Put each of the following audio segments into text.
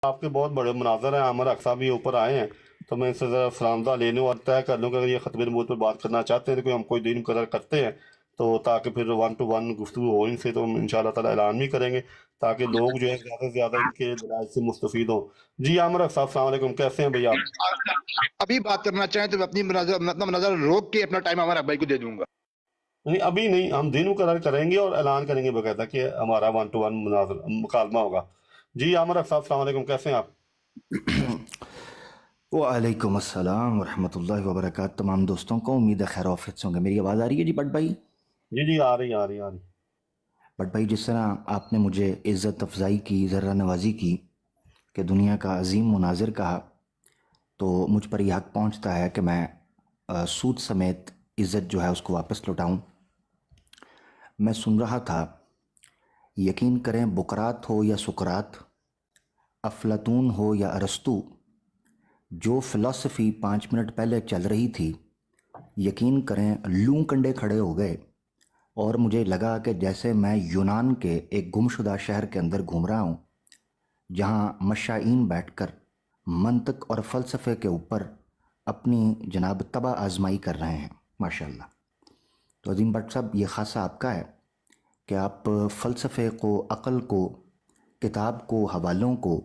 آپ کے بہت بڑے مناظر ہیں، عامر اقصا بھی اوپر آئے ہیں، تو میں ان سے ذرا سلامدہ لے لوں اور طے کر لوں کہ اگر یہ ختم نبوت پر بات کرنا چاہتے ہیں تو ہم کوئی دین مقرر کرتے ہیں، تو تاکہ پھر 1 to 1 گفتگو ہو ان سے، تو ہم انشاءاللہ تعالیٰ اعلان بھی کریں گے تاکہ لوگ جو ہے زیادہ سے زیادہ ان کے دلائل سے مستفید ہوں۔ جی عامر اقصا، السلام علیکم، کیسے ہیں بھئی آپ؟ ابھی بات کرنا چاہیں تو میں اپنا مناظر روک کے اپنا ٹائم ہمارا بھائی کو دے دوں گا۔ نہیں ابھی نہیں، ہم دن مقرر کریں گے اور اعلان کریں گے باقاعدہ کہ ہمارا 1 to 1 مکالمہ ہوگا۔ جی عامر اقصا، السلام علیکم، کیسے ہیں آپ؟ وعلیکم السلام ورحمۃ اللہ وبرکاتہ۔ تمام دوستوں کو امید ہے خیر وافیت سے ہوں گے۔ میری آواز آ رہی ہے جی بٹ بھائی؟ جی جی، آ رہی آ رہی آ رہی۔ بٹ بھائی، جس طرح آپ نے مجھے عزت افزائی کی، ذرہ نوازی کی کہ دنیا کا عظیم مناظر کہا، تو مجھ پر یہ حق پہنچتا ہے کہ میں سود سمیت عزت جو ہے اس کو واپس لوٹاؤں۔ میں سن رہا تھا، یقین کریں بقرات ہو یا سقراط، افلاطون ہو یا ارسطو، جو فلسفی 5 منٹ پہلے چل رہی تھی، یقین کریں لوں کنڈے کھڑے ہو گئے، اور مجھے لگا کہ جیسے میں یونان کے ایک گمشدہ شہر کے اندر گھوم رہا ہوں، جہاں مشائین بیٹھ کر منطق اور فلسفے کے اوپر اپنی جناب طبع آزمائی کر رہے ہیں۔ ماشاءاللہ۔ تو عظیم بٹ صاحب، یہ خاصہ آپ کا ہے کہ آپ فلسفے کو، عقل کو، کتاب کو، حوالوں کو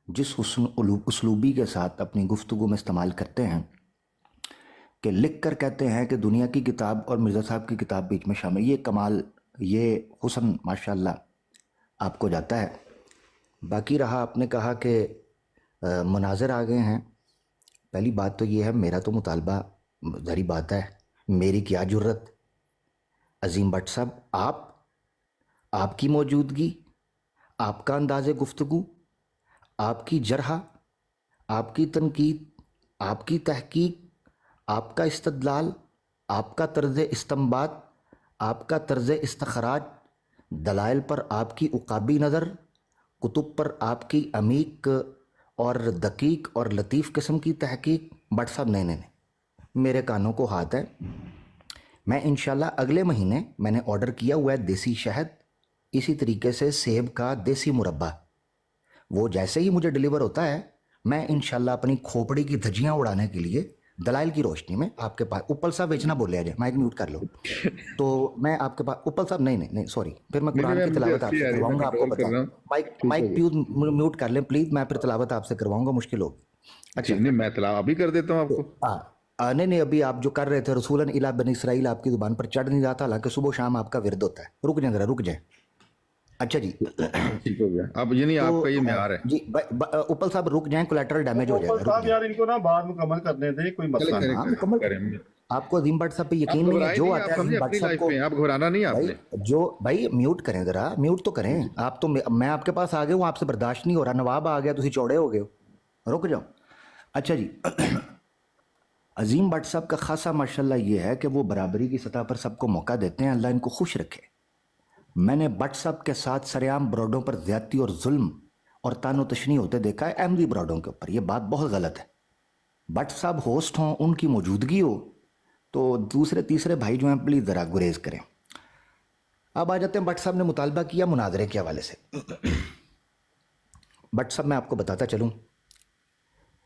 جس اسلوبی کے ساتھ اپنی گفتگو میں استعمال کرتے ہیں کہ لکھ کر کہتے ہیں کہ دنیا کی کتاب اور مرزا صاحب کی کتاب بیچ میں شامل، یہ کمال، یہ حسن ماشاءاللہ آپ کو جاتا ہے۔ باقی رہا، آپ نے کہا کہ مناظر آ گئے ہیں۔ پہلی بات تو یہ ہے، میرا تو مطالبہ ظاہری بات ہے، میری کیا جرت عظیم بٹ صاحب، آپ کی موجودگی، آپ کا انداز گفتگو، آپ کی جرح، آپ کی تنقید، آپ کی تحقیق، آپ کا استدلال، آپ کا طرز استنباط، آپ کا طرز استخراج، دلائل پر آپ کی عقابی نظر، کتب پر آپ کی عمیق اور دقیق اور لطیف قسم کی تحقیق۔ بٹ صاحب نہیں نہیں نہیں، میرے کانوں کو ہاتھ ہے۔ میں انشاءاللہ اگلے مہینے میں نے آرڈر کیا ہوا ہے دیسی شہد، اسی طریقے سے سیب کا دیسی مربع، وہ جیسے ہی مجھے ڈیلیور ہوتا ہے، میں انشاءاللہ اپنی کھوپڑی کی دھجیاں اڑانے کے لیے دلائل کی روشنی میں آپ کے پاس، اوپل صاحب بیچنا بولے آجائے، مائک میوٹ کر لو، تو میں آپ کے پاس، اوپل صاحب نہیں نہیں نہیں سوری، پھر میں قرآن کی مجھے تلاوت آپ اچھی سے آ رہی ہے، میں کرواؤں گا، آپ کو کنٹرول کر بتا، رہا ہوں۔ ٹھیک ہو مائک گیا۔ میوٹ کر لیں پلیز، میں پھر تلاوت آپ سے کرواؤں گا، مشکل ہوگی۔ اچھا، ٹھیک، نہیں میں اطلاع ابھی کر دیتا ہوں آپ کو۔ نہیں نہیں، ابھی آپ جو کر رہے تھے رسولاً الی بنی اسرائیل آپ کی زبان پر چڑھ نہیں رہا تھا، حالانکہ صبح و شام آپ کا ورد ہوتا ہے۔ رک جائیں ذرا، رک جائیں۔ اچھا جی، ٹھیک ہو گیا، اب یعنی تو آپ کا یہ معیار ہے۔ جی اوپل صاحب رک جائیں، کولیٹرل ڈیمیج ہو جائے اوپر گا، رک صاحب جائیں۔ یار ان کو نا بعد مکمل کرنے دیں، کوئی چلے مسئلہ کریں نہیں۔ ہاں کریں مکمل۔ کریں، آپ کو عظیم بٹ صاحب پہ آپ یقین نہیں ہے؟ گھبرائے جو نہیں، آتا آپ ہے سمجھے عظیم بٹ اپنی صاحب لائف کو، میں، آپ گھبرانا نہیں آپ بھائی نے۔ بھائی میوٹ کریں ذرا، میوٹ تو کریں آپ، تو میں آپ کے پاس آ گیا ہوں، آپ سے برداشت نہیں ہو رہا، نواب آ گیا تو چوڑے ہو گئے ہو، رک جاؤ۔ اچھا جی، عظیم بٹ صاحب کا خاصا ماشاءاللہ یہ ہے کہ وہ برابری کی سطح پر سب کو موقع دیتے ہیں، اللہ ان کو خوش رکھے۔ میں نے بٹ صاحب کے ساتھ سریعام برادوں پر زیادتی اور ظلم اور تان و تشنی ہوتے دیکھا ہے، احمدی برادوں کے اوپر، یہ بات بہت غلط ہے۔ بٹ صاحب ہوسٹ ہوں، ان کی موجودگی ہو، تو دوسرے تیسرے بھائی جو ہیں پلیز ذرا گریز کریں۔ اب آ جاتے ہیں، بٹ صاحب نے مطالبہ کیا مناظرے کے حوالے سے۔ بٹ صاحب میں آپ کو بتاتا چلوں،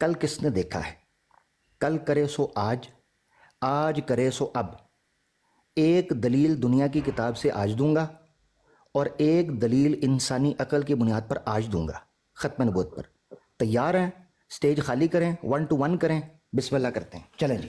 کل کس نے دیکھا ہے؟ کل کرے سو آج، آج کرے سو اب۔ ایک دلیل دنیا کی کتاب سے آج دوں گا، اور ایک دلیل انسانی عقل کی بنیاد پر آج دوں گا، ختم نبوت پر۔ تیار ہیں؟ سٹیج خالی کریں، 1 to 1 کریں، بسم اللہ کرتے ہیں، چلیں جی۔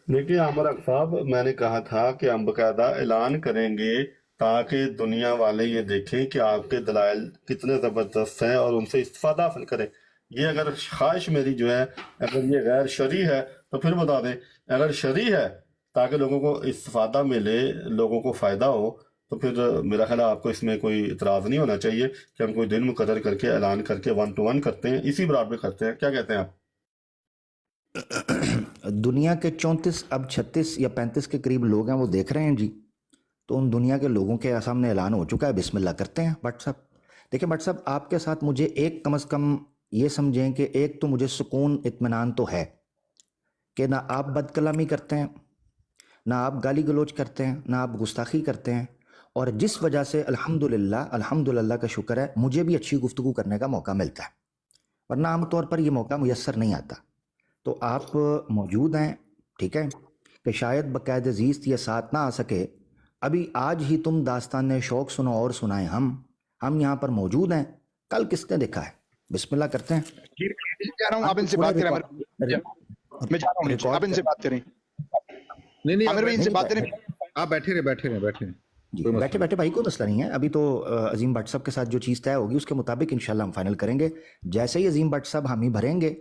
دیکھیے عامر صاحب، میں نے کہا تھا کہ ہم باقاعدہ اعلان کریں گے تاکہ دنیا والے یہ دیکھیں کہ آپ کے دلائل کتنے زبردست ہیں اور ان سے استفادہ حاصل کریں۔ یہ اگر خواہش میری جو ہے، اگر یہ غیر شرعی ہے تو پھر بتا دیں، اگر شرعی ہے تاکہ لوگوں کو استفادہ ملے، لوگوں کو فائدہ ہو، تو پھر میرا خیال ہے آپ کو اس میں کوئی اعتراض نہیں ہونا چاہیے کہ ہم کوئی دن مقرر کر کے اعلان کر کے 1 to 1 کرتے ہیں، اسی برابر کرتے ہیں۔ کیا کہتے ہیں آپ؟ دنیا کے 34 اب 36 یا 35 کے قریب لوگ ہیں، وہ دیکھ رہے ہیں جی، تو ان دنیا کے لوگوں کے سامنے اعلان ہو چکا ہے، بسم اللہ کرتے ہیں۔ بٹ صاحب دیکھیں، بٹ صاحب آپ کے ساتھ مجھے ایک کم از کم یہ سمجھیں کہ ایک تو مجھے سکون اطمینان تو ہے کہ نہ آپ بد کلامی کرتے ہیں، نہ آپ گالی گلوچ کرتے ہیں، نہ آپ گستاخی کرتے ہیں، اور جس وجہ سے الحمدللہ کا شکر ہے مجھے بھی اچھی گفتگو کرنے کا موقع ملتا ہے، ورنہ عام طور پر یہ موقع میسر نہیں آتا۔ تو آپ موجود ہیں، ٹھیک ہے، کہ شاید بقید عزیز یہ ساتھ نہ آ سکے، ابھی آج ہی تم داستان شوق سنو اور سنائیں ہم یہاں پر موجود ہیں، کل کس نے دیکھا ہے؟ بسم اللہ کرتے ہیں۔ جی میں چاہ رہا ہوں آپ ان سے بات کریں، میں چاہ رہا ہوں نیچے آپ ان سے بات کریں، نہیں عامر بھائی ان سے بات کریں۔ آپ بیٹھے رہے جی بیٹھے بھائی، کوئی مسئلہ نہیں ہے، ابھی تو عظیم بٹ صاحب کے ساتھ جو چیز طے ہوگی اس کے مطابق انشاءاللہ ہم فائنل کریں گے۔ جیسے ہی عظیم بٹ صاحب حامی بھریں گے،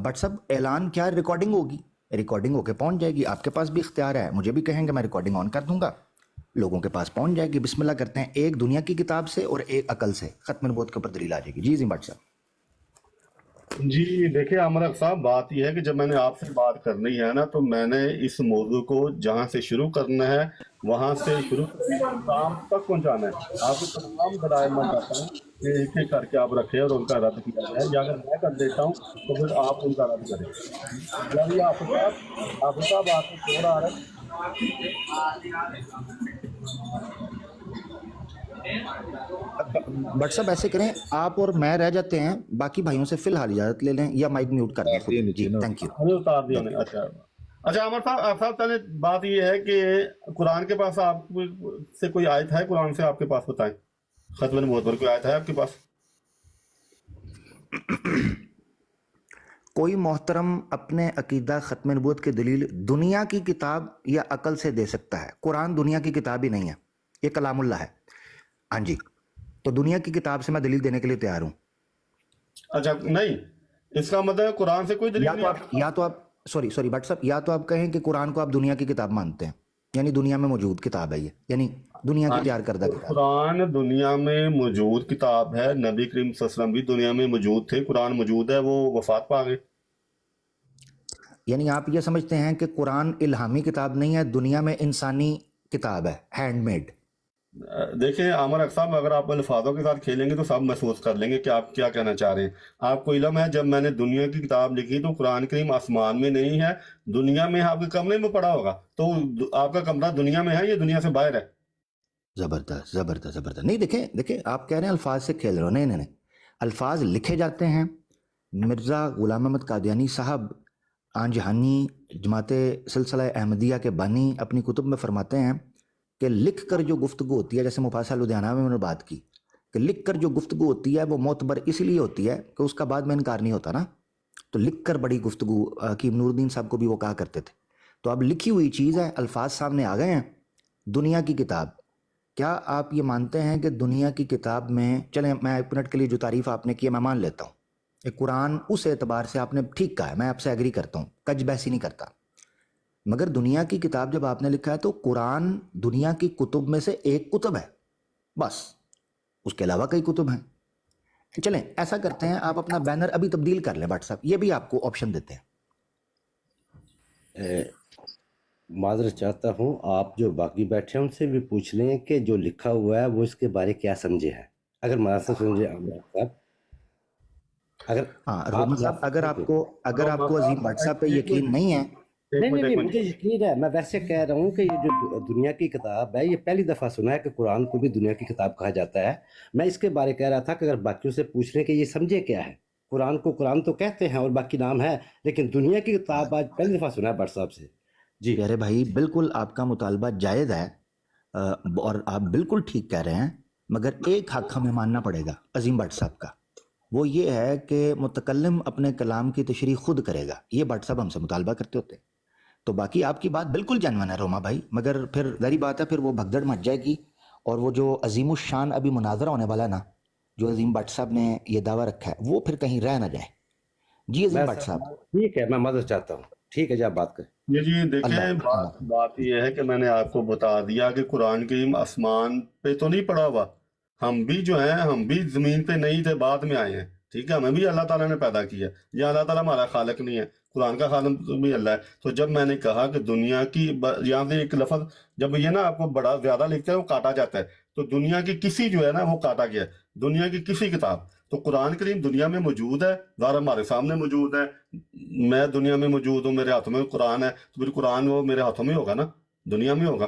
بٹ صاحب اعلان کیا ریکارڈنگ ہوگی، ریکارڈنگ ہو کے پہنچ جائے گی، آپ کے پاس بھی اختیار ہے، مجھے بھی کہیں گے میں ریکارڈنگ آن کر دوں گا، لوگوں کے پاس پہنچ جائے گی۔ بسم اللہ کرتے ہیں، ایک دنیا کی کتاب سے اور ایک عقل سے ختم نبوت کے اوپر دلیل آ جائے گی۔ جی عظیم بٹ صاحب۔ جی دیکھیں عامر صاحب، بات یہ ہے کہ جب میں نے آپ سے بات کرنی ہے نا تو میں نے اس موضوع کو جہاں سے شروع کرنا ہے وہاں سے شروع کام تک پہنچانا ہے۔ آپ کے تمام دلائل میں چاہتا ہوں کہ ایک ایک کر کے آپ رکھیں اور ان کا رد کیا جائے، یا اگر میں کر دیتا ہوں تو پھر آپ ان کا رد کریں۔ یعنی آپ صاحب آپ کو چھوڑ آ رہا ہے۔ بٹ صاحب ایسے کریں، آپ اور میں رہ جاتے ہیں، باقی بھائیوں سے فی الحال اجازت لے لیں یا مائک میوٹ کر دیں خود۔ جی تھینک یو۔ ہمیں اتار دیا نے۔ اچھا عامر صاحب پہلے بات یہ ہے کہ قرآن کے پاس آپ سے کوئی آیت ہے؟ قرآن سے آپ کے پاس بتائیں، ختم نبوت پر کوئی آیت ہے آپ کے پاس؟ کوئی محترم اپنے عقیدہ ختم نبوت کی دلیل دنیا کی کتاب یا عقل سے دے سکتا ہے؟ قرآن دنیا کی کتاب ہی نہیں ہے، یہ کلام اللہ ہے۔ ہاں جی، تو دنیا کی کتاب سے میں دلیل دینے کے لیے تیار ہوں۔ اچھا نہیں، اس کا مطلب قرآن سے کوئی دلیل نہیں؟ یا تو آپ سوری بٹ صاحب، یا تو آپ کہیں کہ قرآن کو آپ دنیا کی کتاب مانتے ہیں، یعنی دنیا میں موجود کتاب ہے یہ، یعنی دنیا کی تیار کردہ کتاب۔ قرآن دنیا میں موجود کتاب ہے، نبی کریم صلی اللہ علیہ وسلم بھی دنیا میں موجود تھے، قرآن موجود ہے، وہ وفات پا گئے۔ یعنی آپ یہ سمجھتے ہیں کہ قرآن الہامی کتاب نہیں ہے، دنیا میں انسانی کتاب ہے، ہینڈ میڈ؟ دیکھیں عامر صاحب، اگر آپ الفاظوں کے ساتھ کھیلیں گے تو سب محسوس کر لیں گے کہ آپ کیا کہنا چاہ رہے ہیں۔ آپ کو علم ہے جب میں نے دنیا کی کتاب لکھی تو قرآن کریم آسمان میں نہیں ہے، دنیا میں آپ کے کمرے میں پڑا ہوگا، تو آپ کا کمرہ دنیا میں ہے یا دنیا سے باہر ہے؟ زبردست زبردست زبردست۔ نہیں دیکھیں آپ کہہ رہے ہیں الفاظ سے کھیل رہے ہو، نہیں الفاظ لکھے جاتے ہیں۔ مرزا غلام احمد قادیانی صاحب آن جہانی جماعت سلسلہ احمدیہ کے بانی اپنی کتب میں فرماتے ہیں کہ لکھ کر جو گفتگو ہوتی ہے، جیسے مفاصلہ لدھیانہ میں نے بات کی کہ لکھ کر جو گفتگو ہوتی ہے وہ معتبر اس لیے ہوتی ہے کہ اس کا بعد میں انکار نہیں ہوتا نا، تو لکھ کر بڑی گفتگو حکیم نور الدین صاحب کو بھی وہ کہا کرتے تھے۔ تو اب لکھی ہوئی چیز ہے، الفاظ سامنے آ گئے ہیں، دنیا کی کتاب۔ کیا آپ یہ مانتے ہیں کہ دنیا کی کتاب میں، چلیں میں ایک منٹ کے لیے جو تعریف آپ نے کی ہے میں مان لیتا ہوں، کہ قرآن اس اعتبار سے آپ نے ٹھیک کہا ہے، میں آپ سے ایگری کرتا ہوں، کج بحثی نہیں کرتا، مگر دنیا کی کتاب جب آپ نے لکھا ہے تو قرآن دنیا کی کتب میں سے ایک کتب ہے بس، اس کے علاوہ کئی کتب ہیں۔ چلیں ایسا کرتے ہیں، آپ اپنا بینر ابھی تبدیل کر لیں بٹ صاحب، یہ بھی آپ کو آپشن دیتے ہیں۔ معذرت چاہتا ہوں، آپ جو باقی بیٹھے ہیں ان سے بھی پوچھ لیں کہ جو لکھا ہوا ہے وہ اس کے بارے کیا سمجھے ہیں، اگر مناسب سمجھے صاحب۔ اگر آپ کو عظیم بٹ صاحب پہ یقین نہیں ہے، نہیں مجھے یقین ہے، میں ویسے کہہ رہا ہوں کہ یہ جو دنیا کی کتاب ہے، یہ پہلی دفعہ سنا ہے کہ قرآن کو بھی دنیا کی کتاب کہا جاتا ہے۔ میں اس کے بارے کہہ رہا تھا کہ اگر باقیوں سے پوچھ لیں کہ یہ سمجھے کیا ہے، قرآن کو قرآن تو کہتے ہیں اور باقی نام ہے، لیکن دنیا کی کتاب آج پہلی دفعہ سنا ہے بٹ صاحب سے۔ جی پیارے بھائی، بالکل آپ کا مطالبہ جائز ہے اور آپ بالکل ٹھیک کہہ رہے ہیں، مگر ایک حق ہمیں ماننا پڑے گا عظیم بٹ صاحب کا، وہ یہ ہے کہ متکلم اپنے کلام کی تشریح خود کرے گا، یہ بٹ صاحب ہم سے مطالبہ کرتے ہوتے ہیں۔ تو باقی آپ کی بات بالکل جینوین ہے روما بھائی، مگر پھر ظاہری بات ہے پھر وہ بھگدڑ مچ جائے گی، اور وہ جو عظیم الشان ابھی مناظرہ ہونے والا ہے نا، جو عظیم بٹ صاحب نے یہ دعویٰ رکھا ہے، وہ پھر کہیں رہ نہ جائے۔ جی عظیم بٹ صاحب۔ ٹھیک ہے، میں مدد چاہتا ہوں، ٹھیک ہے جی آپ بات کریں۔ جی دیکھیں بات یہ ہے کہ میں نے آپ کو بتا دیا کہ قرآن کریم آسمان پہ تو نہیں پڑا ہوا، ہم بھی جو ہیں ہم بھی زمین پہ نہیں تھے، بعد میں آئے ہیں، ٹھیک ہے، ہمیں بھی اللہ تعالیٰ نے پیدا کیا، یا اللہ تعالیٰ ہمارا خالق نہیں ہے، قرآن کا خالق بھی اللہ ہے۔ تو جب میں نے کہا کہ دنیا کی، یہاں سے ایک لفظ جب یہ نا آپ کو بڑا زیادہ لکھتے ہیں وہ کاٹا جاتا ہے، تو دنیا کی کسی جو ہے نا وہ کاٹا گیا ہے، دنیا کی کسی کتاب، تو قرآن کریم دنیا میں موجود ہے، ظاہر ہمارے سامنے موجود ہے، میں دنیا میں موجود ہوں، میرے ہاتھوں میں قرآن ہے، تو پھر قرآن وہ میرے ہاتھوں میں ہوگا نا، دنیا میں ہوگا۔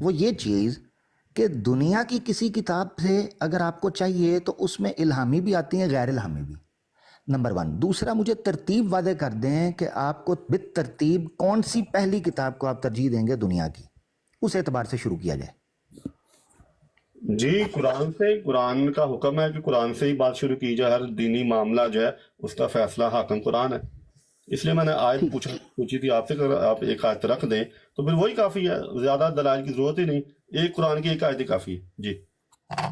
وہ یہ چیز کہ دنیا کی کسی کتاب سے اگر آپ کو چاہیے تو اس میں الہامی بھی آتی ہیں، غیر الہامی بھی، نمبر ون۔ دوسرا، مجھے ترتیب واضح کر دیں کہ آپ کو بالترتیب کون سی پہلی کتاب کو آپ ترجیح دیں گے دنیا کی، اس اعتبار سے شروع کیا جائے۔ جی قرآن سے، قرآن کا حکم ہے کہ قرآن سے ہی بات شروع کی جائے، ہر دینی معاملہ جو ہے اس کا فیصلہ حاکم قرآن ہے۔ اس لیے میں نے آیت پوچھی تھی آپ سے کہ اگر آپ ایک آیت رکھ دیں تو پھر وہی کافی ہے، زیادہ دلائل کی ضرورت ہی نہیں، ایک قرآن کی ایک آیت ہی کافی ہے۔ جی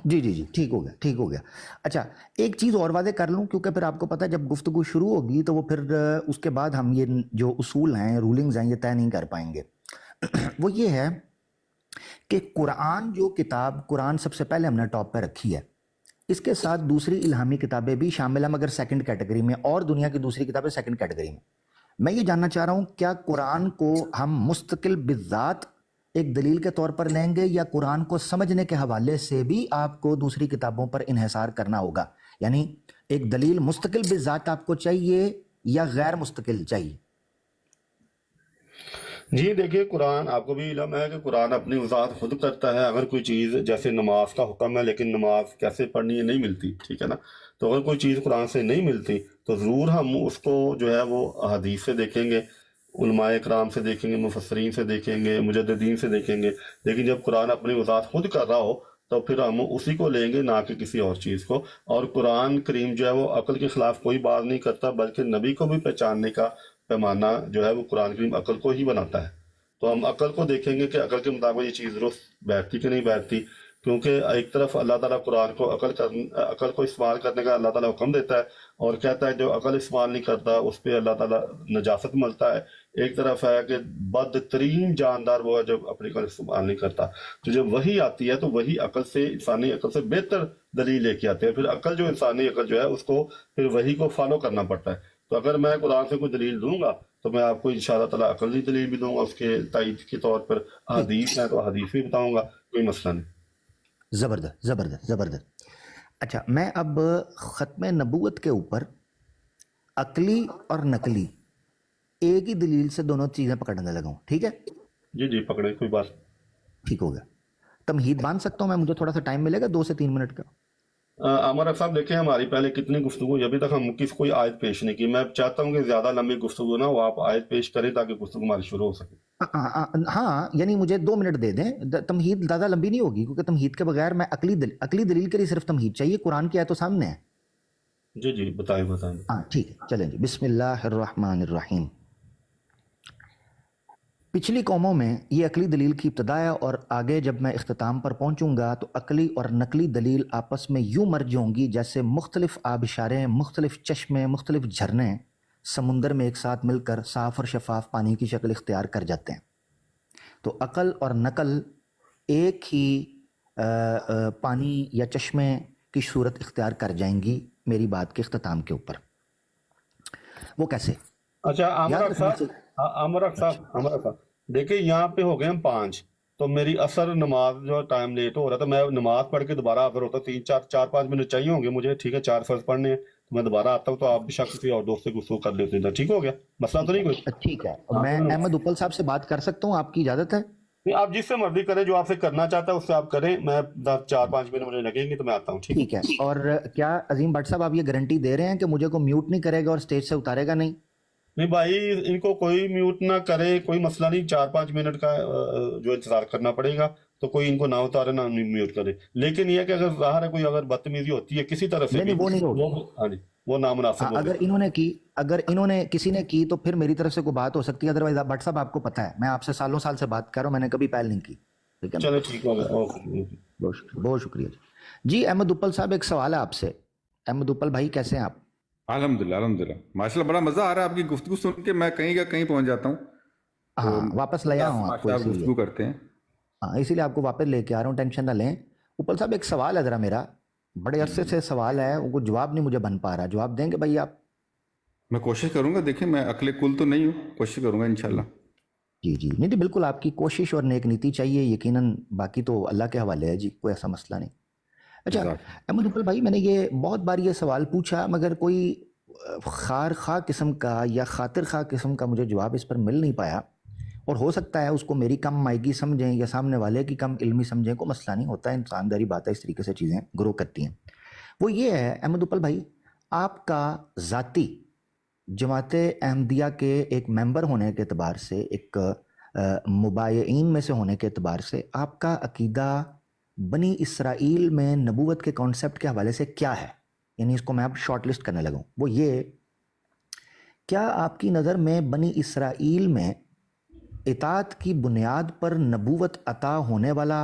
جی جی جی، ٹھیک ہو گیا، ٹھیک ہو گیا۔ اچھا، ایک چیز اور واضح کر لوں، کیونکہ پھر آپ کو پتہ ہے جب گفتگو شروع ہوگی تو وہ پھر اس کے بعد ہم یہ جو اصول ہیں، رولنگز ہیں، یہ طے نہیں کر پائیں گے۔ وہ یہ ہے کہ قرآن جو کتاب، قرآن سب سے پہلے ہم نے ٹاپ پہ رکھی ہے، اس کے ساتھ دوسری الہامی کتابیں بھی شامل ہیں، مگر سیکنڈ کیٹیگری میں، اور دنیا کی دوسری کتابیں سیکنڈ کیٹیگری میں۔ میں یہ جاننا چاہ رہا ہوں کیا قرآن کو ہم مستقل بالذات ایک دلیل کے طور پر لیں گے، یا قرآن کو سمجھنے کے حوالے سے بھی آپ کو دوسری کتابوں پر انحصار کرنا ہوگا؟ یعنی ایک دلیل مستقل بالذات آپ کو چاہیے یا غیر مستقل چاہیے؟ جی دیکھیے، قرآن آپ کو بھی علم ہے کہ قرآن اپنی وضاحت خود کرتا ہے۔ اگر کوئی چیز جیسے نماز کا حکم ہے لیکن نماز کیسے پڑھنی ہے نہیں ملتی، ٹھیک ہے نا، تو اگر کوئی چیز قرآن سے نہیں ملتی تو ضرور ہم اس کو جو ہے وہ حدیث سے دیکھیں گے، علماء اکرام سے دیکھیں گے، مفسرین سے دیکھیں گے، مجددین سے دیکھیں گے۔ لیکن جب قرآن اپنی وضاحت خود کر رہا ہو تو پھر ہم اسی کو لیں گے، نہ کہ کسی اور چیز کو۔ اور قرآن کریم جو ہے وہ عقل کے خلاف کوئی بات نہیں کرتا، بلکہ نبی کو بھی پہچاننے کا پیمانہ جو ہے وہ قرآن کریم عقل کو ہی بناتا ہے۔ تو ہم عقل کو دیکھیں گے کہ عقل کے مطابق یہ چیز درست بیٹھتی کہ نہیں بیٹھتی، کیونکہ ایک طرف اللہ تعالیٰ قرآن کو عقل کو استعمال کرنے کا اللہ تعالیٰ حکم دیتا ہے اور کہتا ہے جو عقل استعمال نہیں کرتا اس پہ اللہ تعالیٰ نجاست ملتا ہے۔ ایک طرف ہے کہ بدترین جاندار وہ ہے جو اپنی عقل استعمال نہیں کرتا۔ تو جب وہی آتی ہے تو وہی عقل سے، انسانی عقل سے بہتر دلیل لے کے آتے ہیں۔ پھر عقل جو انسانی عقل جو ہے اس کو پھر وہی کو فالو کرنا پڑتا ہے۔ تو اگر میں قرآن سے کوئی دلیل دوں گا تو میں آپ کو انشاءاللہ تعالیٰ عقلی دلیل بھی دوں گا، اس کے تائید کے طور پر حدیث ہے تو حدیث بھی بتاؤں گا، کوئی مسئلہ نہیں۔ زبردست زبردست زبردست۔ اچھا، میں اب ختم نبوت کے اوپر عقلی اور نقلی ایک ہی دلیل سے دونوں چیزیں پکڑنے لگا ہوں، ٹھیک ہے؟ جی جی پکڑے، کوئی بات۔ ٹھیک ہو گیا۔ تمہید باندھ سکتا ہوں میں؟ مجھے تھوڑا سا ٹائم ملے گا 2 سے 3 منٹ کا؟ عمر صاحب دیکھیں، ہماری پہلے کتنی گفتگو، ابھی تک ہم کسی کوئی آیت پیش نہیں کی۔ میں چاہتا ہوں کہ زیادہ لمبی گفتگو نہ ہو، آپ آیت پیش کریں تاکہ گفتگو ہماری شروع ہو سکے۔ ہاں، یعنی مجھے 2 منٹ دے دیں، تمہید زیادہ لمبی نہیں ہوگی، کیونکہ تمہید کے بغیر میں عقلی دلیل کے لیے صرف تمہید چاہیے، قرآن کی آیت تو سامنے ہے۔ جی جی بتائیں۔ ہاں ٹھیک ہے، چلیں جی۔ بسم اللہ الرحمن الرحیم۔ پچھلی قوموں میں یہ عقلی دلیل کی ابتدا ہے، اور آگے جب میں اختتام پر پہنچوں گا تو عقلی اور نقلی دلیل آپس میں یوں مرج ہوں گی جیسے مختلف آبشاریں، مختلف چشمے، مختلف جھرنے سمندر میں ایک ساتھ مل کر صاف اور شفاف پانی کی شکل اختیار کر جاتے ہیں۔ تو عقل اور نقل ایک ہی پانی یا چشمے کی صورت اختیار کر جائیں گی میری بات کے اختتام کے اوپر۔ وہ کیسے؟ اچھا عمر صاحب دیکھیں، یہاں پہ ہو گئے ہم 5، تو میری اثر نماز جو ٹائم لیٹ ہو رہا تھا، میں نماز پڑھ کے دوبارہ حاضر ہوتا، 4-5 منٹ چاہیے ہوں گے مجھے، ٹھیک ہے، 4 فرض پڑھنے ہیں تو میں دوبارہ آتا ہوں، تو آپ بھی شاید کسی اور دوست سے گفتگو کر لیتے ہیں، ٹھیک ہو گیا، مسئلہ تو نہیں کوئی؟ ٹھیک ہے، میں احمد اپل صاحب سے بات کر سکتا ہوں؟ آپ کی اجازت ہے؟ آپ جس سے مرضی کریں، جو آپ سے کرنا چاہتا ہے اس سے آپ کریں، میں 4-5 منٹ مجھے لگیں گے تو میں آتا ہوں، ٹھیک ہے۔ اور کیا عظیم بٹ صاحب آپ یہ گارنٹی دے رہے ہیں کہ مجھے کو میوٹ نہیں کرے گا اور سٹیج سے اتارے گا نہیں؟ نہیں بھائی، ان کو کوئی میوٹ نہ کرے، کوئی مسئلہ نہیں، 4-5 منٹ کا جو انتظار کرنا پڑے گا، تو کوئی ان کو نہ اتارے نہ میوٹ کرے۔ لیکن یہ کہ اگر ظاہر ہے کوئی اگر بدتمیزی ہوتی ہے کسی طرف سے بھی، وہ نہیں ہوگی، ہاں جی، وہ نامناسب ہوگی۔ اگر انہوں نے کسی نے کی تو پھر میری طرف سے کوئی بات ہو سکتی ہے، ادروائز بٹ صاحب آپ کو پتہ ہے میں آپ سے سالوں سال سے بات کر رہا ہوں، میں نے کبھی پہل نہیں کی، ٹھیک ہے؟ چلو ٹھیک ہو گیا، بہت شکریہ جی۔ احمد اپل صاحب ایک سوال ہے آپ سے۔ احمد اپل بھائی کیسے ہیں آپ؟ الحمدللہ الحمدللہ، ماشاء اللہ، بڑا مزہ آ رہا ہے آپ کی گفتگو سن کے، میں کہیں کا کہیں پہنچ جاتا ہوں۔ ہاں، واپس لے آؤں آپ کو، گفتگو کرتے ہیں، ہاں اسی لیے آپ کو واپس لے کے آ رہا ہوں، ٹینشن نہ لیں۔ اپل صاحب ایک سوال ہے ذرا میرا، بڑے عرصے سے سوال ہے، وہ جواب نہیں مجھے بن پا رہا، جواب دیں گے بھائی آپ؟ میں کوشش کروں گا، دیکھیں میں عقل کل تو نہیں ہوں، کوشش کروں گا انشاءاللہ۔ جی جی، نہیں بالکل آپ کی کوشش اور نیک نیتی چاہیے یقیناً، باقی تو اللہ کے حوالے ہے جی، کوئی ایسا مسئلہ نہیں۔ اچھا احمد اپل بھائی، میں نے یہ بہت بار یہ سوال پوچھا مگر کوئی خواہ قسم کا یا خاطر خواہ قسم کا مجھے جواب اس پر مل نہیں پایا۔ اور ہو سکتا ہے اس کو میری کم مائیگی سمجھیں یا سامنے والے کی کم علمی سمجھیں، کو مسئلہ نہیں ہوتا ہے، انسان داری بات ہے، اس طریقے سے چیزیں گرو کرتی ہیں۔ وہ یہ ہے احمد اپل بھائی، آپ کا ذاتی جماعت احمدیہ کے ایک ممبر ہونے کے اعتبار سے، ایک مبایعین میں سے ہونے کے اعتبار سے، آپ کا عقیدہ بنی اسرائیل میں نبوت کے کانسیپٹ کے حوالے سے کیا ہے؟ یعنی اس کو میں اب شارٹ لسٹ کرنے لگا ہوں۔ وہ یہ، کیا آپ کی نظر میں بنی اسرائیل میں اطاعت کی بنیاد پر نبوت عطا ہونے والا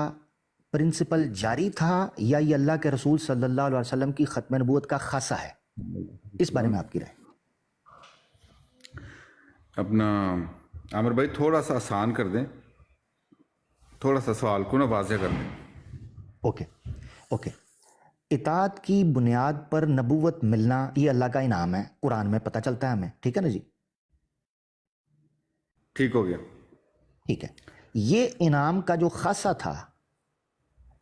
پرنسپل جاری تھا، یا یہ اللہ کے رسول صلی اللہ علیہ وسلم کی ختم نبوت کا خاصہ ہے؟ اس بارے میں آپ کی رائے۔ اپنا عامر بھائی تھوڑا سا آسان کر دیں، تھوڑا سا سوال کو نا واضح کر دیں۔ اوکے، اطاعت کی بنیاد پر نبوت ملنا یہ اللہ کا انعام ہے، قرآن میں پتہ چلتا ہے ہمیں، ٹھیک ہے نا جی؟ ٹھیک ہو گیا۔ ٹھیک ہے، یہ انعام کا جو خاصہ تھا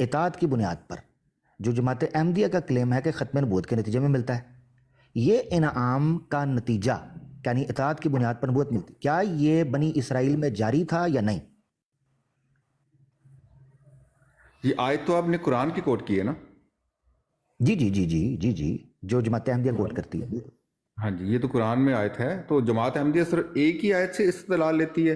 اطاعت کی بنیاد پر، جو جماعت احمدیہ کا کلیم ہے کہ ختم نبوت کے نتیجے میں ملتا ہے، یہ انعام کا نتیجہ یعنی اطاعت کی بنیاد پر نبوت ملتی، کیا یہ بنی اسرائیل میں جاری تھا یا نہیں؟ یہ آیت تو آپ نے قرآن کی کوٹ کی ہے نا؟ جی، جو جماعت احمدیہ کوٹ کرتی ہے۔ ہاں جی، یہ تو قرآن میں آیت ہے، تو جماعت احمدیہ صرف ایک ہی آیت سے استدلال لیتی ہے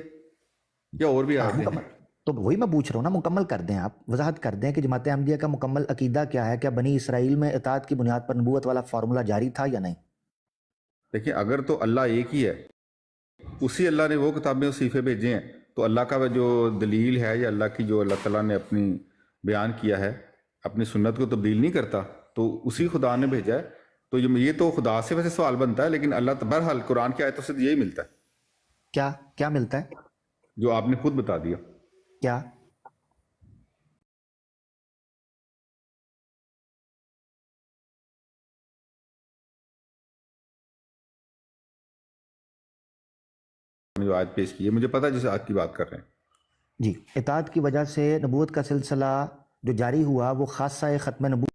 یا اور بھی آیتیں ہیں؟ تو وہی میں پوچھ رہا ہوں نا، مکمل کر دیں، آپ وضاحت کر دیں کہ جماعت احمدیہ کا مکمل عقیدہ کیا ہے، کیا بنی اسرائیل میں اطاعت کی بنیاد پر نبوت والا فارمولہ جاری تھا یا نہیں؟ دیکھیں، اگر تو اللہ ایک ہی ہے، اسی اللہ نے وہ کتابیں وصیفے بھیجے ہیں، تو اللہ کا جو دلیل ہے یا اللہ کی جو اللہ تعالیٰ نے اپنی بیان کیا ہے، اپنی سنت کو تبدیل نہیں کرتا، تو اسی خدا نے بھیجا ہے۔ تو یہ تو خدا سے ویسے سوال بنتا ہے، لیکن اللہ بہرحال قرآن کی آیتوں سے یہی ملتا ہے۔ کیا ملتا ہے؟ جو آپ نے خود بتا دیا۔ کیا؟ جو آیت پیش کی ہے، مجھے پتا ہے جسے آیت کی بات کر رہے ہیں۔ جی، اطاعت کی وجہ سے نبوت کا سلسلہ جو جاری ہوا وہ خاصہ ختم نبوت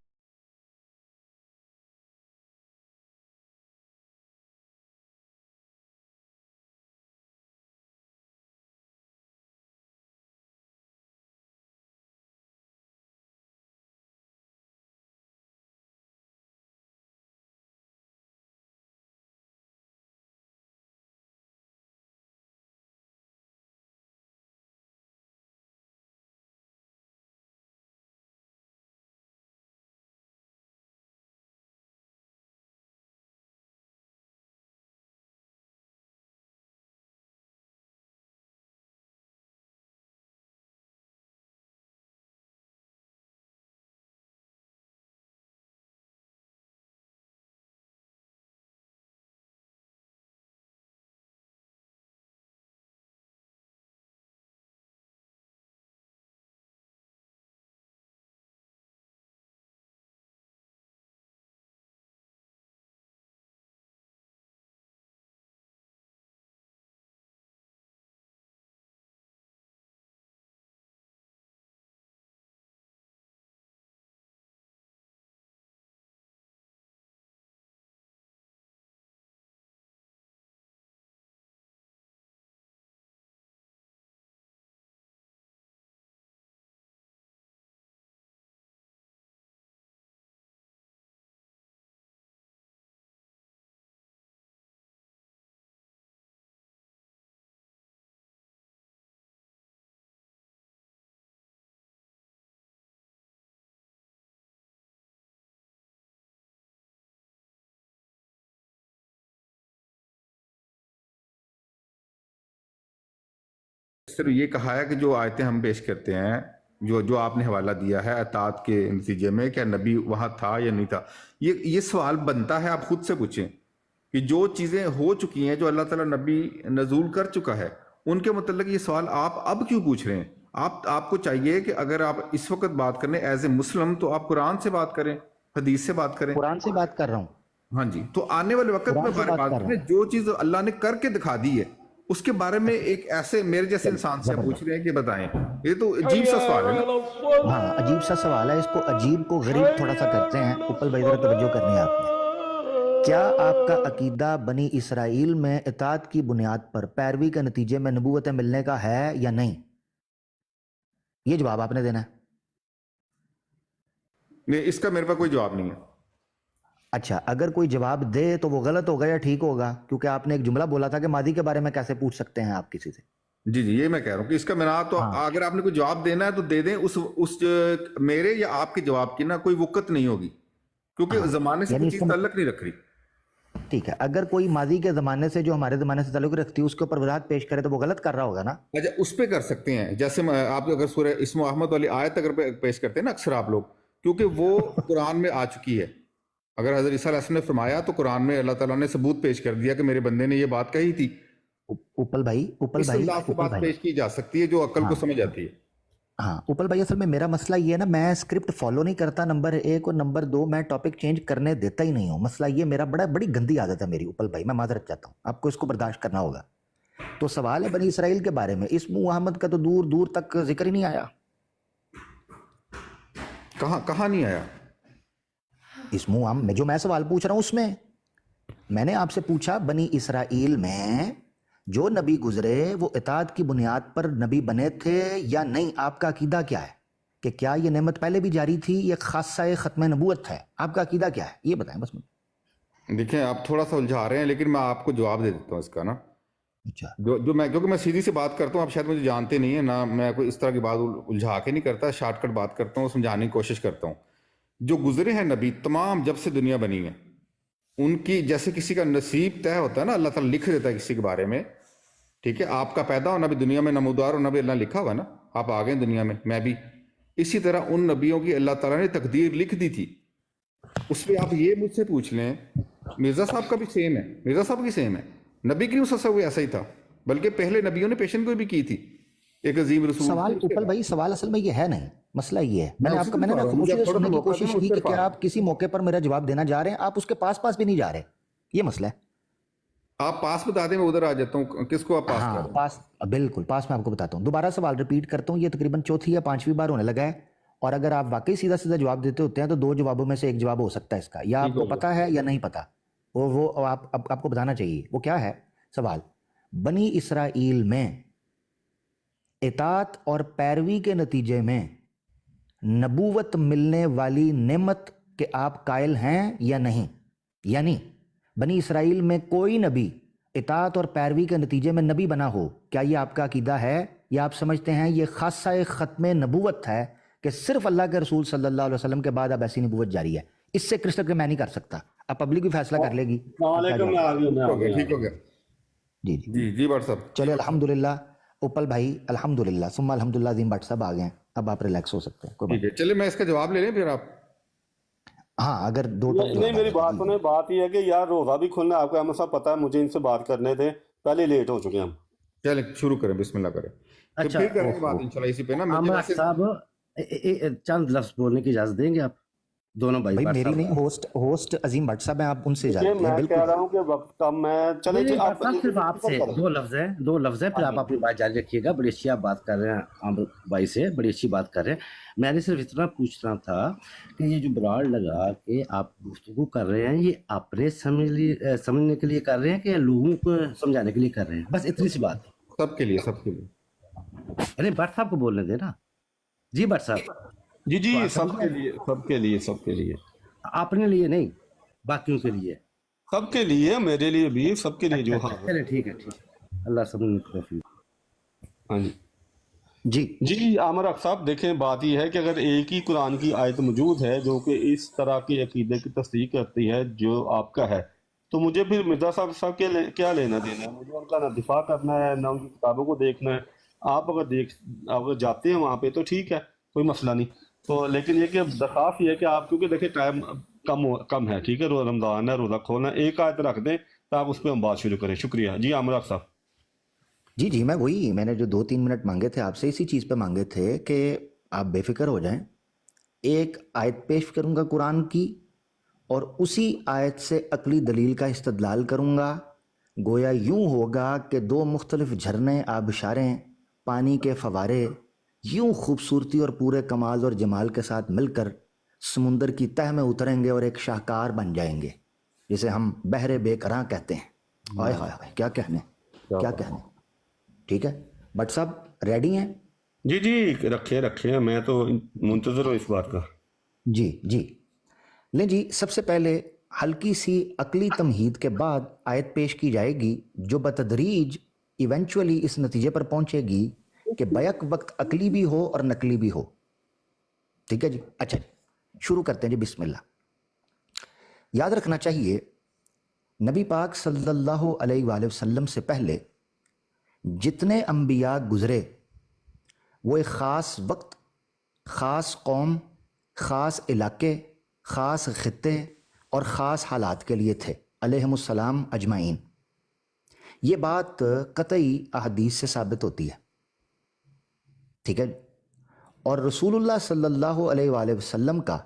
صرف یہ کہا ہے کہ جو آیتیں ہم پیش کرتے ہیں، جو آپ نے حوالہ دیا ہے اطاعت کے نتیجے میں، کیا نبی وہاں تھا یا نہیں تھا، یہ سوال بنتا ہے، آپ خود سے پوچھیں کہ جو چیزیں ہو چکی ہیں، جو اللہ تعالیٰ نبی نزول کر چکا ہے، ان کے متعلق یہ سوال آپ اب کیوں پوچھ رہے ہیں؟ آپ کو چاہیے کہ اگر آپ اس وقت بات کریں ایز اے مسلم، تو آپ قرآن سے بات کریں، حدیث سے بات کریں۔ قرآن سے بات کر رہا ہوں۔ ہاں جی، تو آنے والے وقت میں بات کریں، جو چیز اللہ نے کر کے دکھا دی ہے اس کے بارے میں ایک ایسے میرے جیسے انسان سے پوچھ رہے ہیں کہ بتائیں، یہ تو عجیب سا سوال ہے نا۔ ہاں، عجیب سا سوال ہے، اس کو عجیب کو غریب تھوڑا سا کرتے ہیں۔ اپل بھائی ذرا توجہ کرنی ہے آپ نے۔ کیا آپ کا عقیدہ بنی اسرائیل میں اطاعت کی بنیاد پر پیروی کے نتیجے میں نبوتیں ملنے کا ہے یا نہیں؟ یہ جواب آپ نے دینا ہے۔ نہیں، اس کا میرے پاس کوئی جواب نہیں ہے۔ اچھا، اگر کوئی جواب دے تو وہ غلط ہوگا یا ٹھیک ہوگا؟ کیونکہ آپ نے ایک جملہ بولا تھا کہ ماضی کے بارے میں کیسے پوچھ سکتے ہیں آپ کسی سے۔ جی جی، یہ میں کہہ رہا ہوں کہ اس کا میرا تو ہاں۔ اگر آپ نے کوئی جواب دینا ہے تو دے دیں، اس میرے یا آپ کے جواب کی نا کوئی وقت نہیں ہوگی، کیونکہ زمانے سے یعنی کوئی اس چیز کا تعلق نہیں رکھ رہی۔ ٹھیک ہے، اگر کوئی ماضی کے زمانے سے جو ہمارے زمانے سے تعلق رکھتی ہے اس کے اوپر وضاحت پیش کرے تو وہ غلط کر رہا ہوگا نا؟ اچھا، اس پہ کر سکتے ہیں، جیسے آپ اگر سورہ اسم و احمد والی آیت اگر پیش کرتے ہیں نا اکثر آپ لوگ، کیونکہ وہ قرآن میں آ چکی ہے۔ اگر حضرت عیسیٰ علیہ السلام نے فرمایا تو قرآن میں اللہ تعالیٰ نے ثبوت پیش کر دیا کہ میرے بندے نے یہ بات کہی تھی۔ اوپل بھائی اس انداز سے بات پیش کی جا سکتی ہے جو عقل کو سمجھ آتی ہے۔ ہاں اوپل بھائی، اصل میں میرا مسئلہ یہ ہے نا، میں اسکرپٹ فالو نہیں کرتا نمبر 1، اور نمبر 2 میں ٹاپک چینج کرنے دیتا ہی نہیں ہوں۔ مسئلہ یہ میرا بڑی گندی عادت ہے میری اوپل بھائی، میں معذرت چاہتا ہوں، آپ کو اس کو برداشت کرنا ہوگا۔ تو سوال ہے بنی اسرائیل کے بارے میں، اسم احمد کا تو دور دور تک ذکر ہی نہیں آیا۔ کہاں نہیں آیا؟ اسم احمد میں جو میں سوال پوچھ رہا ہوں اس میں نے آپ سے پوچھا بنی اسرائیل میں جو نبی گزرے وہ اطاعت کی بنیاد پر نبی بنے تھے یا نہیں؟ آپ کا عقیدہ کیا ہے کہ کیا یہ نعمت پہلے بھی جاری تھی، یہ خاصہ ختم نبوت ہے؟ آپ کا عقیدہ کیا ہے یہ بتائیں بس مجھے۔ دیکھیں، آپ تھوڑا سا الجھا رہے ہیں، لیکن میں آپ کو جواب دے دیتا ہوں اس کا نا۔ اچھا، کیونکہ میں سیدھی سی بات کرتا ہوں، آپ شاید مجھے جانتے نہیں ہیں نا، میں کوئی اس طرح کی بات الجھا کے نہیں کرتا، شارٹ کٹ بات کرتا ہوں، سمجھانے کی کوشش کرتا ہوں۔ جو گزرے ہیں نبی تمام جب سے دنیا بنی ہے، ان کی جیسے کسی کا نصیب طے ہوتا ہے نا، اللہ تعالیٰ لکھ دیتا ہے کسی کے بارے میں، ٹھیک ہے؟ آپ کا پیدا ہونا بھی دنیا میں نمودار ہونا بھی اللہ لکھا ہوا نا، آپ آ گئے دنیا میں بھی اسی طرح ان نبیوں کی اللہ تعالیٰ نے تقدیر لکھ دی تھی۔ اس پہ آپ یہ مجھ سے پوچھ لیں، مرزا صاحب کا بھی سیم ہے، مرزا صاحب کی سیم ہے، نبی کریم صلی اللہ علیہ وسلم ایسا ہی تھا، بلکہ پہلے نبیوں نے پیشن گوئی بھی کی تھی، ایک عظیم رسول۔ سوال اوپل بھائی، سوال اصل میں یہ ہے نہیں، مسئلہ یہ ہے، میں نے نا خاموشی سے سننے کی کوشش کی کہ کیا آپ کسی موقع پر میرا جواب دینا جا رہے ہیں، آپ اس کے پاس بھی نہیں جا رہے، یہ مسئلہ ہے۔ آپ پاس بتا دیں، میں ادھر آ جاتا ہوں، کس کو آپ پاس کر رہے ہیں؟ پاس، بالکل پاس میں آپ کو بتاتا ہوں۔ دوبارہ سوال ریپیٹ کرتا ہوں، یہ تقریباً چوتھی یا 5ویں بار ہونے لگا ہے، اور اگر آپ واقعی سیدھا جواب دیتے ہوتے ہیں تو 2 جوابوں میں سے ایک جواب ہو سکتا ہے اس کا، یا آپ کو پتا ہے یا نہیں پتا، وہ آپ کو بتانا چاہیے وہ کیا ہے۔ سوال، بنی اسرائیل میں اطاعت اور پیروی کے نتیجے میں نبوت ملنے والی نعمت کے آپ قائل ہیں یا نہیں؟ یعنی بنی اسرائیل میں کوئی نبی اطاعت اور پیروی کے نتیجے میں نبی بنا ہو، کیا یہ آپ کا عقیدہ ہے، یا آپ سمجھتے ہیں یہ خاصہ ختم نبوت ہے کہ صرف اللہ کے رسول صلی اللہ علیہ وسلم کے بعد اب ایسی نبوت جاری ہے؟ اس سے کرسٹل کے میں نہیں کر سکتا، اب پبلک بھی فیصلہ کر لے گی۔ ٹھیک ہو گیا؟ جی جی بٹ صاحب، چلے الحمدللہ اوپل بھائی، الحمدللہ ثم الحمدللہ، عظیم بٹ صاحب آ گئے ہیں، اب آپ ریلیکس ہو سکتے ہیں، کوئی ٹھیک ہے، چلے میں اس کا جواب لے لیں پھر آپ۔ ہاں اگر 2 نہیں، میری بات سنیں، بات یہ ہے کہ یار روزہ بھی کھلنا ہے، آپ کو احمد صاحب پتا ہے، مجھے ان سے بات کرنے تھے، پہلے لیٹ ہو چکے ہیں ہم۔ چلیں شروع کریں، بسم اللہ کریں، اچھا، پھر کریں گے بات انشاءاللہ اسی پہ نا۔ عامر صاحب چند لفظ بولنے کی اجازت دیں گے آپ دونوں بھائی؟ بھائی میری نہیں، ہوسٹ عظیم بٹ صاحب ہیں، آپ ان سے اجازت دیں۔ میں کہہ رہا ہوں کہ وقت کم ہے، چلیں جی آپ صرف آپ سے 2 لفظ ہیں، پھر آپ اپنی بات جاری رکھیے گا۔ بڑی اچھی آپ بات کر رہے ہیں عامر بھائی سے، بڑی اچھی بات کر رہے ہیں۔ میں نے صرف اتنا پوچھنا تھا کہ یہ جو براڈ لگا کہ آپ گفتگو کر رہے ہیں، یہ اپنے سمجھنے کے لیے کر رہے ہیں کہ لوگوں کو سمجھانے کے لیے کر رہے ہیں؟ بس اتنی سی بات ہے، سب کے لیے، سب کے لیے۔ ارے بٹ صاحب کو بولنے دیں نا۔ جی بٹ صاحب، جی سب کے لیے، سب کے لیے، سب کے لیے، اپنے لیے نہیں، باقیوں کے لیے، سب کے لیے، میرے لیے بھی، سب کے لیے جو حاضر۔ چلے ٹھیک ہے، اللہ سمجھنے کی توفیق۔ ہاں جی عامر صاحب، دیکھیں بات یہ ہے کہ اگر ایک ہی قرآن کی آیت موجود ہے جو کہ اس طرح کے عقیدے کی تصدیق کرتی ہے جو آپ کا ہے، تو مجھے پھر مرزا صاحب کے کیا لینا دینا ہے؟ مجھے ان کا نہ دفاع کرنا ہے نہ ان کی کتابوں کو دیکھنا ہے۔ آپ اگر جاتے ہیں وہاں پہ تو ٹھیک ہے، کوئی مسئلہ نہیں، تو لیکن یہ کہ درخواست یہ ہے کہ آپ، کیونکہ دیکھیں ٹائم کم ہے، ٹھیک ہے، رمضان ہے، روزہ کھولنا، ایک آیت رکھ دیں تو آپ اس پہ ہم بات شروع کریں۔ شکریہ جی عامر صاحب۔ جی میں نے جو 2-3 منٹ مانگے تھے آپ سے، اسی چیز پہ مانگے تھے کہ آپ بے فکر ہو جائیں، ایک آیت پیش کروں گا قرآن کی اور اسی آیت سے عقلی دلیل کا استدلال کروں گا، گویا یوں ہوگا کہ 2 مختلف جھرنے، آبشاریں، پانی کے فوارے یوں خوبصورتی اور پورے کمال اور جمال کے ساتھ مل کر سمندر کی تہ میں اتریں گے اور ایک شاہکار بن جائیں گے۔ جسے ہم بحر بے کراں کہتے ہیں. آئے ہائے ہائے، کیا کہنے، کیا کہنے. ٹھیک ہے بٹ صاحب ریڈی ہیں؟ جی جی، رکھیں، میں تو منتظر ہوں اس بات کا. جی جی لیں جی. سب سے پہلے ہلکی سی عقلی تمہید کے بعد آیت پیش کی جائے گی جو بتدریج ایونچولی اس نتیجے پر پہنچے گی کہ بیک وقت عقلی بھی ہو اور نقلی بھی ہو. ٹھیک ہے جی. اچھا جی شروع کرتے ہیں جی. بسم اللہ. یاد رکھنا چاہیے نبی پاک صلی اللہ علیہ وآلہ وسلم سے پہلے جتنے انبیاء گزرے وہ ایک خاص وقت، خاص قوم، خاص علاقے، خاص خطے اور خاص حالات کے لیے تھے علیہم السلام اجمعین. یہ بات قطعی احادیث سے ثابت ہوتی ہے. ٹھیک ہے. اور رسول اللہ صلی اللہ علیہ وآلہ وسلم کا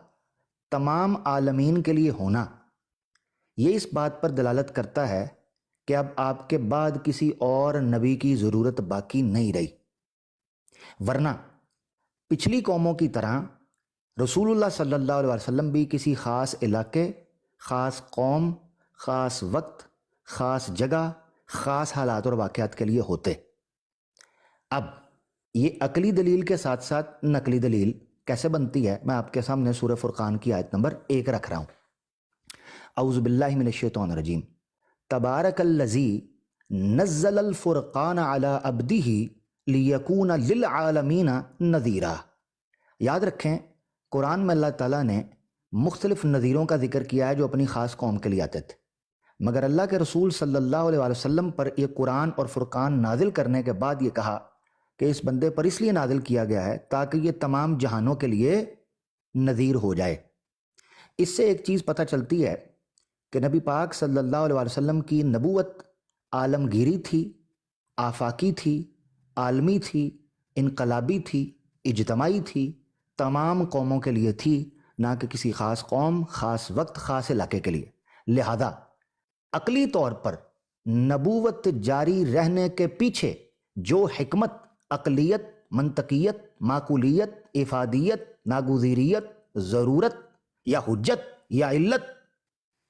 تمام عالمین کے لیے ہونا یہ اس بات پر دلالت کرتا ہے کہ اب آپ کے بعد کسی اور نبی کی ضرورت باقی نہیں رہی. ورنہ پچھلی قوموں کی طرح رسول اللہ صلی اللہ علیہ وسلم بھی کسی خاص علاقے، خاص قوم، خاص وقت، خاص جگہ، خاص حالات اور واقعات کے لیے ہوتے. اب یہ عقلی دلیل کے ساتھ ساتھ نقلی دلیل کیسے بنتی ہے میں آپ کے سامنے سورہ فرقان کی آیت نمبر 1 رکھ رہا ہوں. اعوذ باللہ من الشیطان الرجیم. تبارک الذی نزل الفرقان علی عبدہ لیکون للعالمین نذیرا. یاد رکھیں قرآن میں اللہ تعالیٰ نے مختلف نذیروں کا ذکر کیا ہے جو اپنی خاص قوم کے لیے آتے تھے، مگر اللہ کے رسول صلی اللہ علیہ وآلہ وسلم پر یہ قرآن اور فرقان نازل کرنے کے بعد یہ کہا کہ اس بندے پر اس لیے نازل کیا گیا ہے تاکہ یہ تمام جہانوں کے لیے نذیر ہو جائے. اس سے ایک چیز پتہ چلتی ہے کہ نبی پاک صلی اللہ علیہ وآلہ وسلم کی نبوت عالمگیری تھی، آفاقی تھی، عالمی تھی، انقلابی تھی، اجتماعی تھی، تمام قوموں کے لیے تھی، نہ کہ کسی خاص قوم، خاص وقت، خاص علاقے کے لیے. لہذا عقلی طور پر نبوت جاری رہنے کے پیچھے جو حکمت، عقلیت، منطقیت، معقولیت، افادیت، ناگزیریت، ضرورت یا حجت یا علت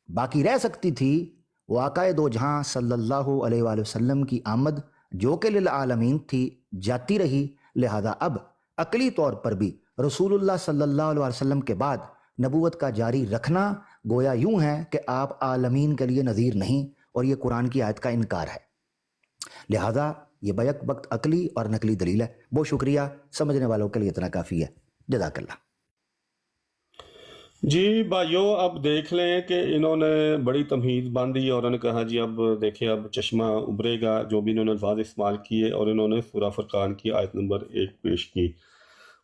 باقی رہ سکتی تھی وہ آقا دو جہاں صلی اللہ علیہ وآلہ وسلم کی آمد جو کہ للعالمین تھی جاتی رہی. لہذا اب عقلی طور پر بھی رسول اللہ صلی اللہ علیہ وسلم کے بعد نبوت کا جاری رکھنا گویا یوں ہے کہ آپ عالمین کے لیے نذیر نہیں، اور یہ قرآن کی آیت کا انکار ہے. لہذا یہ بیک وقت عقلی اور نقلی دلیل ہے. بہت شکریہ، سمجھنے والوں کے لیے اتنا کافی ہے. جزاک اللہ. جی بھائیو، اب دیکھ لیں کہ انہوں نے بڑی تمہید باندھی اور انہوں نے کہا جی اب دیکھیں اب چشمہ ابھرے گا، جو بھی انہوں نے الفاظ استعمال کیے، اور انہوں نے سورہ فرقان کی آیت نمبر 1 پیش کی،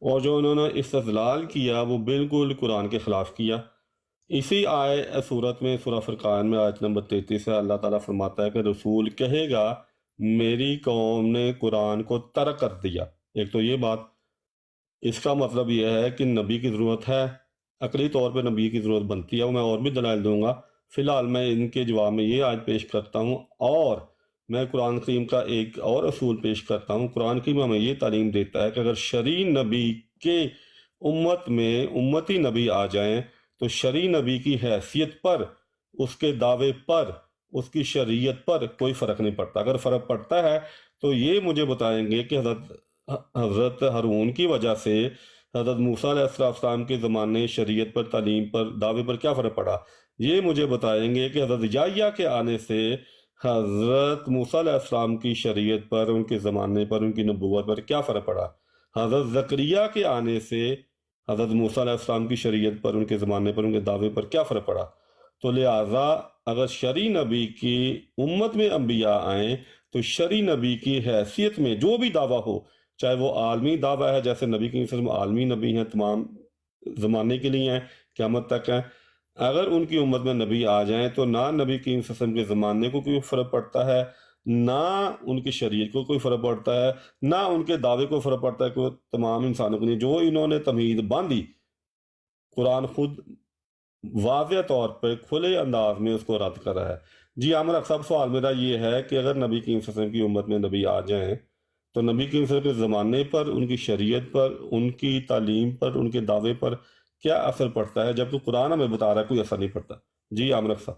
اور جو انہوں نے استدلال کیا وہ بالکل قرآن کے خلاف کیا. اسی صورت میں سورہ فرقان میں آیت نمبر 33 سے اللہ تعالیٰ فرماتا ہے کہ رسول کہے گا میری قوم نے قرآن کو ترک کر دیا. ایک تو یہ بات، اس کا مطلب یہ ہے کہ نبی کی ضرورت ہے، عقلی طور پہ نبی کی ضرورت بنتی ہے. میں اور بھی دلائل دوں گا، فی الحال میں ان کے جواب میں یہ آیت پیش کرتا ہوں، اور میں قرآن کریم کا ایک اور اصول پیش کرتا ہوں. قرآن کریم ہمیں یہ تعلیم دیتا ہے کہ اگر شرعی نبی کے امت میں امتی نبی آ جائیں تو شرعی نبی کی حیثیت پر، اس کے دعوے پر، اس کی شریعت پر کوئی فرق نہیں پڑتا. اگر فرق پڑتا ہے تو یہ مجھے بتائیں گے کہ حضرت ہارون کی وجہ سے حضرت موسیٰ علیہ السلام کے زمانے شریعت پر، تعلیم پر، دعوے پر کیا فرق پڑا. یہ مجھے بتائیں گے کہ حضرت یحییٰ کے آنے سے حضرت موسیٰ علیہ السلام کی شریعت پر، ان کے زمانے پر، ان کی نبوت پر کیا فرق پڑا. حضرت زکریا کے آنے سے حضرت موسیٰ علیہ السلام کی شریعت پر، ان کے زمانے پر، ان کے دعوے پر کیا فرق پڑا. تو لہٰذا اگر شرعی نبی کی امت میں انبیاء آئیں تو شرعی نبی کی حیثیت میں جو بھی دعویٰ ہو، چاہے وہ عالمی دعویٰ ہے، جیسے نبی کریم صلی اللہ علیہ وسلم عالمی نبی ہیں، تمام زمانے کے لیے ہیں، قیامت تک ہیں، اگر ان کی امت میں نبی آ جائیں تو نہ نبی کریم صلی اللہ علیہ وسلم کے زمانے کو کوئی فرق پڑتا ہے، نہ ان کی شریعت کو کوئی فرق پڑتا ہے، نہ ان کے دعوے کو فرق پڑتا ہے کہ وہ تمام انسانوں کے لیے. جو انہوں نے تمہید باندھی، قرآن خود واضح طور پر کھلے انداز میں اس کو رد کر رہا ہے. جی عامر صاحب، سوال میرا یہ ہے کہ اگر نبی کریم صلی اللہ علیہ وسلم کی امت میں نبی آ جائیں تو نبی کریم صلی اللہ علیہ وسلم کے زمانے پر، ان کی شریعت پر، ان کی تعلیم پر، ان کے دعوے پر کیا اثر پڑتا ہے، جبکہ قرآن ہمیں بتا رہا ہے کوئی اثر نہیں پڑتا. جی عامر صاحب.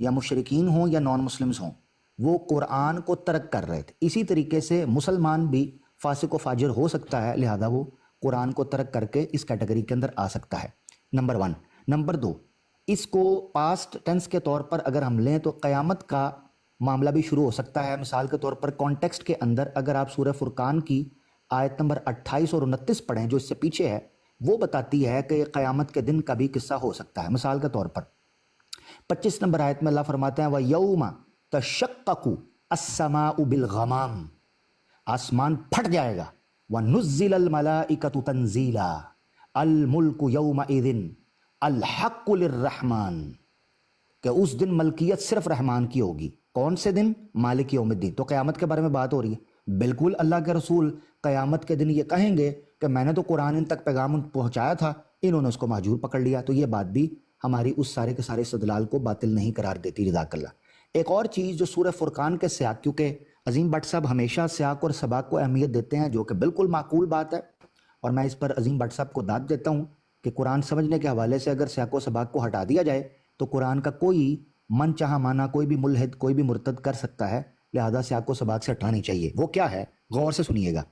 یا مشرکین ہوں یا نان مسلمز ہوں، وہ قرآن کو ترک کر رہے تھے۔ اسی طریقے سے مسلمان بھی فاسق و فاجر ہو سکتا ہے، لہذا وہ قرآن کو ترک کر کے اس کیٹیگری کے اندر آ سکتا ہے، نمبر 1۔ نمبر 2، اس کو پاسٹ ٹینس کے طور پر اگر ہم لیں تو قیامت کا معاملہ بھی شروع ہو سکتا ہے۔ مثال کے طور پر کانٹیکسٹ کے اندر اگر آپ سورہ فرقان کی آیت نمبر 28 اور 29 پڑھیں جو اس سے پیچھے ہے، وہ بتاتی ہے کہ قیامت کے دن کا بھی قصہ ہو سکتا ہے۔ مثال کے طور پر 25 نمبر آیت میں اللہ فرماتے ہیں وَيَوْمَ تَشَقَّقُ السَّمَاءُ بِالْغَمَامِ، آسمان پھٹ جائے گا، وَنُزِّلَ الْمَلَائِكَةُ تَنزِيلًا، الْمُلْكُ يَوْمَئِذٍ الْحَقُّ لِلرَّحْمَنِ، کہ اس دن ملکیت صرف رحمان کی ہوگی۔ کون سے دن؟ مالک یوم الدین۔ تو قیامت کے بارے میں بات ہو رہی ہے، بالکل اللہ کے رسول قیامت کے دن یہ کہیں گے کہ میں نے تو قرآن ان تک پیغام پہنچایا تھا، انہوں نے اس کو مہجور پکڑ لیا۔ تو یہ بات بھی ہماری اس سارے کے سارے استدلال کو باطل نہیں قرار دیتی، جزاک اللہ۔ ایک اور چیز جو سورہ فرقان کے سیاق، کیونکہ عظیم بٹ صاحب ہمیشہ سیاق اور سباق کو اہمیت دیتے ہیں، جو کہ بالکل معقول بات ہے، اور میں اس پر عظیم بٹ صاحب کو داد دیتا ہوں کہ قرآن سمجھنے کے حوالے سے اگر سیاق و سباق کو ہٹا دیا جائے تو قرآن کا کوئی من چاہا مانا کوئی بھی ملحد، کوئی بھی مرتد کر سکتا ہے، لہذا سیاق و سباق سے ہٹانی چاہیے۔ وہ کیا ہے؟ غور سے سنیے گا،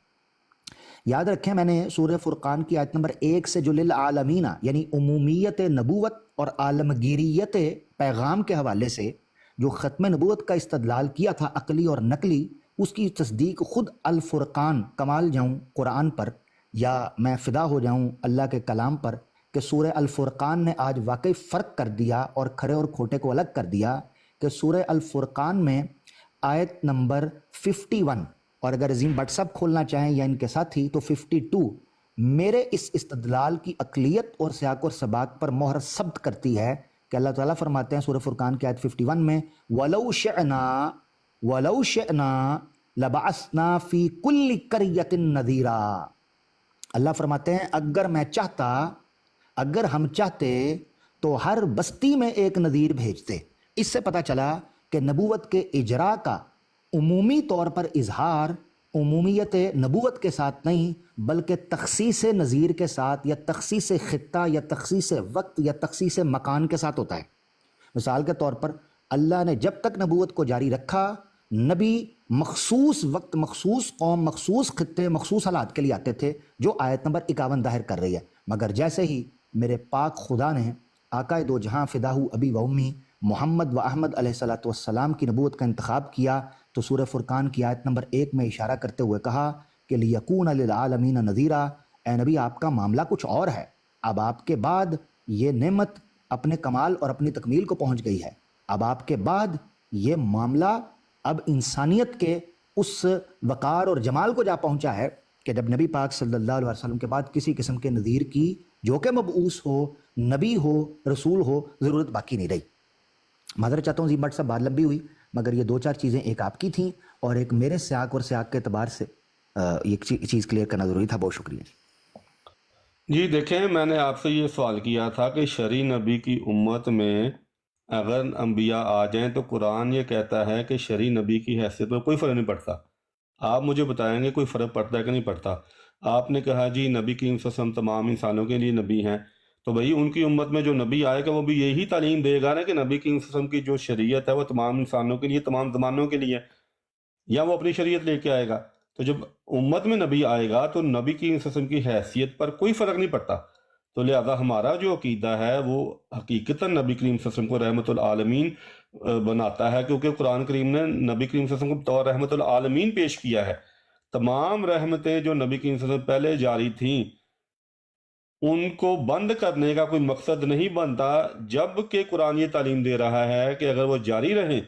یاد رکھیں میں نے سورہ فرقان کی آیت نمبر 1 سے جو للعالمین یعنی عمومیت نبوت اور عالمگیریت پیغام کے حوالے سے جو ختم نبوت کا استدلال کیا تھا عقلی اور نقلی، اس کی تصدیق خود الفرقان، کمال جاؤں قرآن پر یا میں فدا ہو جاؤں اللہ کے کلام پر کہ سورہ الفرقان نے آج واقعی فرق کر دیا اور کھرے اور کھوٹے کو الگ کر دیا، کہ سورہ الفرقان میں آیت نمبر 51، اور اگر عظیم بٹ صاحب کھولنا چاہیں یا ان کے ساتھی تو 52، میرے اس استدلال کی عقلیت اور سیاق اور سباق پر مہر ثبت کرتی ہے کہ اللہ تعالیٰ فرماتے ہیں سورہ فرقان کی آیت 51 میں وَلَوْ شِئْنَا لَبَعَثْنَا فِي كُلِّ قَرْيَةٍ نَذِيرًا، اللہ فرماتے ہیں اگر ہم چاہتے تو ہر بستی میں ایک نذیر بھیجتے۔ اس سے پتہ چلا کہ نبوت کے اجرا کا عمومی طور پر اظہار عمومیت نبوت کے ساتھ نہیں بلکہ تخصیص نذیر کے ساتھ یا تخصیص خطہ یا تخصیص وقت یا تخصیص مکان کے ساتھ ہوتا ہے۔ مثال کے طور پر اللہ نے جب تک نبوت کو جاری رکھا، نبی مخصوص وقت، مخصوص قوم، مخصوص خطے، مخصوص حالات کے لیے آتے تھے، جو آیت نمبر 51 ظاہر کر رہی ہے۔ مگر جیسے ہی میرے پاک خدا نے آقا دو جہاں فداہ ابی و امی محمد و احمد علیہ السلام کی نبوت کا انتخاب کیا تو سورہ فرقان کی آیت نمبر 1 میں اشارہ کرتے ہوئے کہا کہ لیکون للعالمین نذیرا، اے نبی آپ کا معاملہ کچھ اور ہے، اب آپ کے بعد یہ نعمت اپنے کمال اور اپنی تکمیل کو پہنچ گئی ہے، اب آپ کے بعد یہ معاملہ اب انسانیت کے اس وقار اور جمال کو جا پہنچا ہے کہ جب نبی پاک صلی اللہ علیہ وسلم کے بعد کسی قسم کے نذیر کی جو کہ مبعوث ہو، نبی ہو، رسول ہو، ضرورت باقی نہیں رہی۔ معذرت چاہتا ہوں بٹ صاحب بات لمبی ہوئی، مگر یہ 2-4 چیزیں ایک آپ کی تھیں اور ایک میرے سیاق اور سیاق کے اعتبار سے ایک چیز کلیئر کرنا ضروری تھا۔ بہت شکریہ جی دیکھیں، میں نے آپ سے یہ سوال کیا تھا کہ شرعی نبی کی امت میں اگر انبیاء آ جائیں تو قرآن یہ کہتا ہے کہ شرعی نبی کی حیثیت میں کوئی فرق نہیں پڑتا۔ آپ مجھے بتائیں گے کوئی فرق پڑتا ہے کہ نہیں پڑتا؟ آپ نے کہا جی نبی کریم صلی اللہ علیہ وسلم تمام انسانوں کے لیے نبی ہیں، تو بھئی ان کی امت میں جو نبی آئے گا وہ بھی یہی تعلیم دے گا نا کہ نبی کریم صلی اللہ علیہ وسلم کی جو شریعت ہے وہ تمام انسانوں کے لیے، تمام زمانوں کے لیے، یا وہ اپنی شریعت لے کے آئے گا؟ تو جب امت میں نبی آئے گا تو نبی کریم صلی اللہ علیہ وسلم کی حیثیت پر کوئی فرق نہیں پڑتا۔ تو لہذا ہمارا جو عقیدہ ہے وہ حقیقتاً نبی کریم صلی اللہ علیہ وسلم کو رحمت العالمین بناتا ہے، کیونکہ قرآن کریم نے نبی کریم صلی اللہ علیہ وسلم کو بطور رحمت العالمین پیش کیا ہے۔ تمام رحمتیں جو نبی کریم صلی اللہ علیہ وسلم پہلے جاری تھیں ان کو بند کرنے کا کوئی مقصد نہیں بنتا، جب کہ قرآن یہ تعلیم دے رہا ہے کہ اگر وہ جاری رہیں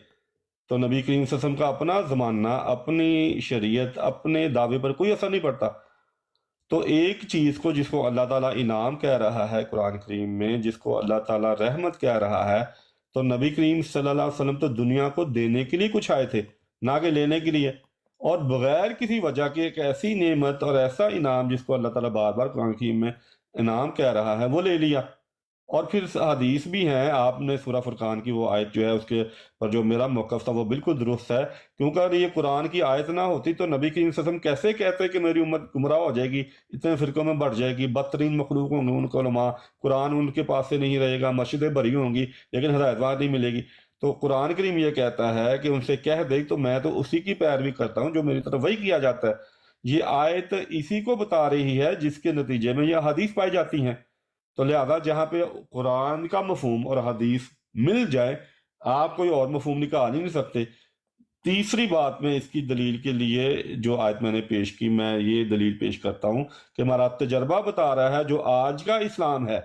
تو نبی کریم صلی اللہ علیہ وسلم کا اپنا زمانہ، اپنی شریعت، اپنے دعوے پر کوئی اثر نہیں پڑتا۔ تو ایک چیز کو جس کو اللہ تعالیٰ انعام کہہ رہا ہے قرآن کریم میں، جس کو اللہ تعالیٰ رحمت کہہ رہا ہے، تو نبی کریم صلی اللہ علیہ وسلم تو دنیا کو دینے کے لیے کچھ آئے تھے، نہ کہ لینے کے لیے، اور بغیر کسی وجہ کے ایک ایسی نعمت اور ایسا انعام جس کو اللہ تعالیٰ بار بار قرآن کریم میں انعام کہہ رہا ہے وہ لے لیا۔ اور پھر حدیث بھی ہیں، آپ نے سورہ فرقان کی وہ آیت جو ہے اس کے پر جو میرا موقف تھا وہ بالکل درست ہے، کیونکہ اگر یہ قرآن کی آیت نہ ہوتی تو نبی کریم صلی اللہ علیہ وسلم کیسے کہتے کہ میری امت گمراہ ہو جائے گی، اتنے فرقوں میں بڑھ جائے گی، بدترین مخلوق ہوں گے ان کے علماء، قرآن ان کے پاس سے نہیں رہے گا، مسجدیں بھری ہوں گی لیکن ہدایت وہاں نہیں ملے گی۔ تو قرآن کریم یہ کہتا ہے کہ ان سے کہہ دے تو میں تو اسی کی پیروی کرتا ہوں جو میری طرف وہی کیا جاتا ہے. یہ آیت اسی کو بتا رہی ہے جس کے نتیجے میں یہ حدیث پائی جاتی ہیں. تو لہذا جہاں پہ قرآن کا مفہوم اور حدیث مل جائے آپ کوئی اور مفہوم نکال ہی نہیں سکتے. تیسری بات میں اس کی دلیل کے لیے جو آیت میں نے پیش کی، میں یہ دلیل پیش کرتا ہوں کہ ہمارا تجربہ بتا رہا ہے جو آج کا اسلام ہے،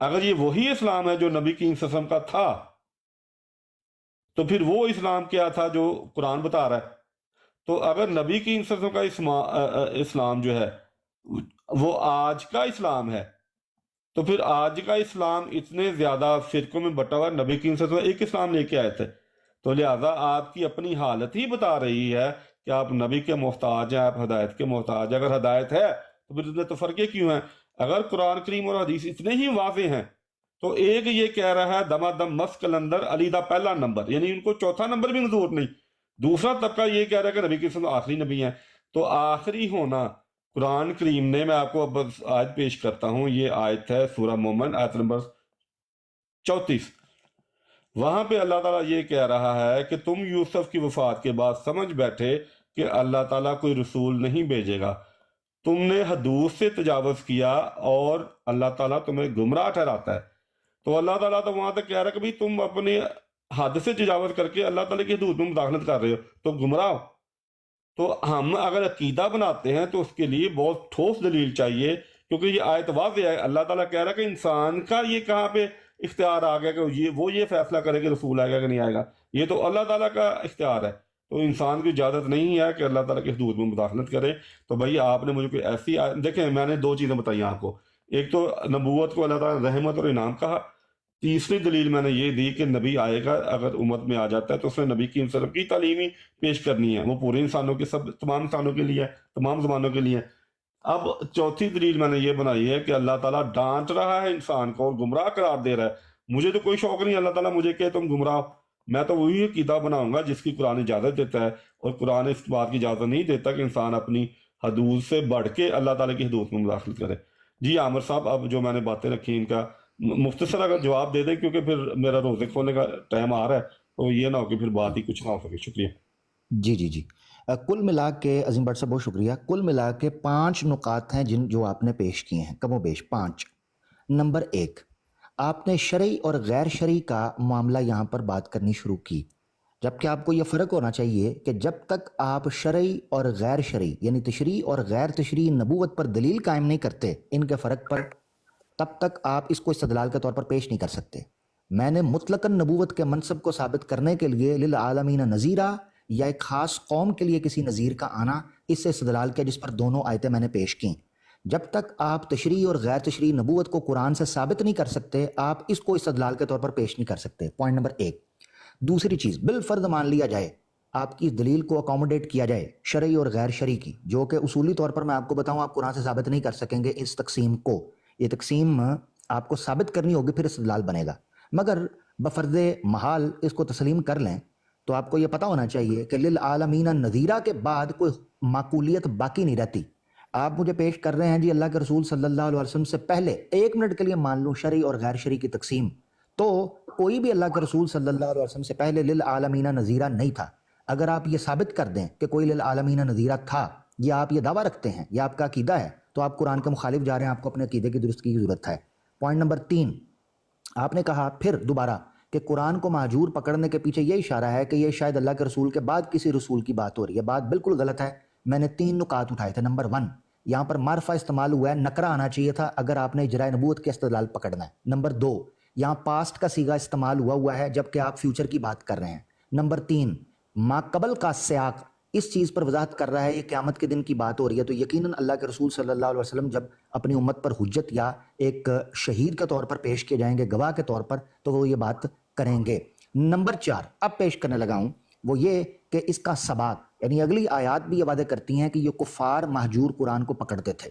اگر یہ وہی اسلام ہے جو نبی کریم صلی اللہ علیہ وسلم کا تھا تو پھر وہ اسلام کیا تھا جو قرآن بتا رہا ہے. تو اگر نبی کریم صلی اللہ علیہ وسلم کا اسلام جو ہے وہ آج کا اسلام ہے تو پھر آج کا اسلام اتنے زیادہ فرقوں میں بٹا ہوا، نبی کریم صلی اللہ علیہ وسلم ایک اسلام لے کے آئے تھے. تو لہٰذا آپ کی اپنی حالت ہی بتا رہی ہے کہ آپ نبی کے محتاج ہیں، آپ ہدایت کے محتاج ہیں. اگر ہدایت ہے تو پھر اتنے تفرقے کیوں ہیں؟ اگر قرآن کریم اور حدیث اتنے ہی واضح ہیں تو ایک یہ کہہ رہا ہے دما دم مس کلندر علی دا پہلا نمبر، یعنی ان کو چوتھا نمبر بھی منظور نہیں. دوسرا طبقہ یہ کہہ رہا ہے کہ نبی کے آخری نبی ہیں. تو آخری ہونا قرآن کریم نے، میں آپ کو اب آیت پیش کرتا ہوں، یہ آیت ہے سورہ مومن آیت نمبر 34. وہاں پہ اللہ تعالیٰ یہ کہہ رہا ہے کہ تم یوسف کی وفات کے بعد سمجھ بیٹھے کہ اللہ تعالیٰ کوئی رسول نہیں بھیجے گا، تم نے حدود سے تجاوز کیا اور اللہ تعالیٰ تمہیں گمراہ ٹھہراتا ہے. تو اللہ تعالیٰ تو وہاں تک کہہ رہا ہے کہ بھئی تم اپنے حد سے تجاوز کر کے اللہ تعالیٰ کی حدود میں مداخلت کر رہے ہو تو گمراہ ہو. تو ہم اگر عقیدہ بناتے ہیں تو اس کے لیے بہت ٹھوس دلیل چاہیے، کیونکہ یہ آیت واضح ہے. اللہ تعالیٰ کہہ رہا ہے کہ انسان کا یہ کہاں پہ اختیار آ گیا کہ وہ یہ فیصلہ کرے کہ رسول آئے گا کہ نہیں آئے گا، یہ تو اللہ تعالیٰ کا اختیار ہے. تو انسان کی اجازت نہیں ہے کہ اللہ تعالیٰ کی حدود میں مداخلت کرے. تو بھائی آپ نے مجھے کوئی ایسی دیکھیں، میں نے دو چیزیں بتائی آپ کو، ایک تو نبوت کو اللہ تعالیٰ نے رحمت اور انعام کہا، تیسری دلیل میں نے یہ دی کہ نبی آئے گا اگر امت میں آ جاتا ہے تو اس نے نبی کی وسلم کی تعلیم ہی پیش کرنی ہے، وہ پورے انسانوں کے تمام انسانوں کے لیے، تمام زمانوں کے لیے. اب چوتھی دلیل میں نے یہ بنائی ہے کہ اللہ تعالیٰ ڈانٹ رہا ہے انسان کو اور گمراہ قرار دے رہا ہے. مجھے تو کوئی شوق نہیں اللہ تعالیٰ مجھے کہ تم گمراہ، میں تو وہی عقیدہ بناؤں گا جس کی قرآن اجازت دیتا ہے، اور قرآن اس بات کی اجازت نہیں دیتا کہ انسان اپنی حدود سے بڑھ کے اللہ تعالیٰ کی حدود میں مداخلت کرے. جی عامر صاحب، اب جو میں نے باتیں رکھی ان کا مختصر اگر جواب دے دیں، کیونکہ پھر میرا روزے کھولنے کا ٹائم آ رہا ہے تو یہ نہ ہو کہ پھر بات ہی کچھ نہ ہو سکے. شکریہ. جی کل ملا کے عظیم بٹ صاحب بہت شکریہ. کل ملا کے 5 نکات ہیں جو آپ نے پیش کیے ہیں، کم و بیش 5. نمبر 1، آپ نے شرعی اور غیر شرعی کا معاملہ یہاں پر بات کرنی شروع کی، جبکہ آپ کو یہ فرق ہونا چاہیے کہ جب تک آپ شرعی اور غیر شرعی یعنی تشریع اور غیر تشریع نبوت پر دلیل قائم نہیں کرتے ان کے فرق پر، تب تک آپ اس کو استدلال کے طور پر پیش نہیں کر سکتے. میں نے مطلقاً نبوت کے منصب کو ثابت کرنے کے لیے للعالمین نذیرہ یا ایک خاص قوم کے لیے کسی نذیر کا آنا، اس سے استدلال کیا جس پر دونوں آیتیں میں نے پیش کیں. جب تک آپ تشریع اور غیر تشریع نبوت کو قرآن سے ثابت نہیں کر سکتے، آپ اس کو استدلال کے طور پر پیش نہیں کر سکتے. Point number 1. دوسری چیز، بالفرض مان لیا جائے آپ کی دلیل کو اکوموڈیٹ کیا جائے شرعی اور غیر شرعی کی، جو کہ اصولی طور پر میں آپ کو بتاؤں آپ قرآن سے ثابت نہیں کر سکیں گے اس تقسیم کو. یہ تقسیم آپ کو ثابت کرنی ہوگی پھر استدلال بنے گا. مگر بفرض محال اس کو تسلیم کر لیں تو آپ کو یہ پتہ ہونا چاہیے کہ للعالمین نذیرہ کے بعد کوئی معقولیت باقی نہیں رہتی. آپ مجھے پیش کر رہے ہیں جی اللہ کے رسول صلی اللہ علیہ وسلم سے پہلے، 1 منٹ کے لیے مان لوں شرعی اور غیر شرعی کی تقسیم، تو کوئی بھی اللہ کے رسول صلی اللہ علیہ وسلم سے پہلے للعالمین نذیرہ نہیں تھا. اگر آپ یہ ثابت کر دیں کہ کوئی للعالمین نذیرہ تھا، یا آپ یہ دعویٰ رکھتے ہیں یا آپ کا عقیدہ ہے، تو آپ قرآن کے مخالف جا رہے ہیں، آپ کو اپنے عقیدے کی درستگی کی ضرورت ہے. پوائنٹ نمبر 3، آپ نے کہا پھر دوبارہ کہ قرآن کو مہجور پکڑنے کے پیچھے یہ اشارہ ہے کہ یہ شاید اللہ کے رسول کے بعد کسی رسول کی بات ہو رہی ہے. بات بالکل غلط ہے. میں نے 3 نکات اٹھائے تھے. نمبر 1، یہاں پر معرفہ استعمال ہوا ہے، نکرہ آنا چاہیے تھا اگر آپ نے اجراء نبوت کے استدلال پکڑنا ہے. نمبر 2، یہاں پاسٹ کا صیغہ استعمال ہوا ہے جبکہ آپ فیوچر کی بات کر رہے ہیں. نمبر 3، ما قبل کا سیاق اس چیز پر وضاحت کر رہا ہے یہ قیامت کے دن کی بات ہو رہی ہے، تو یقیناً اللہ کے رسول صلی اللہ علیہ وسلم جب اپنی امت پر حجت یا ایک شہید کے طور پر پیش کیے جائیں گے، گواہ کے طور پر، تو وہ یہ بات کریں گے. نمبر 4 اب پیش کرنے لگا ہوں، وہ یہ کہ اس کا ثبات، یعنی اگلی آیات بھی یہ وعدے کرتی ہیں کہ یہ کفار مہجور قرآن کو پکڑتے تھے.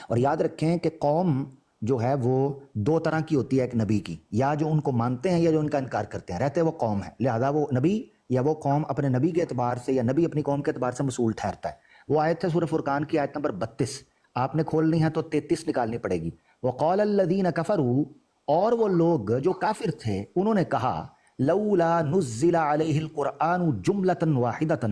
اور یاد رکھیں کہ قوم جو ہے وہ 2 طرح کی ہوتی ہے ایک نبی کی، یا جو ان کو مانتے ہیں یا جو ان کا انکار کرتے ہیں. رہتے وہ قوم ہے، لہذا وہ نبی یا وہ قوم اپنے نبی کے اعتبار سے یا نبی اپنی قوم کے اعتبار سے مسئول ٹھہرتا ہے. وہ آیت ہے سورہ فرقان کی آیت نمبر 32، آپ نے کھولنی ہے تو 33 نکالنی پڑے گی. وقال الذین کفروا، اور وہ لوگ جو کافر تھے انہوں نے کہا لولا نزل علیہ القرآن جملۃ واحدۃ،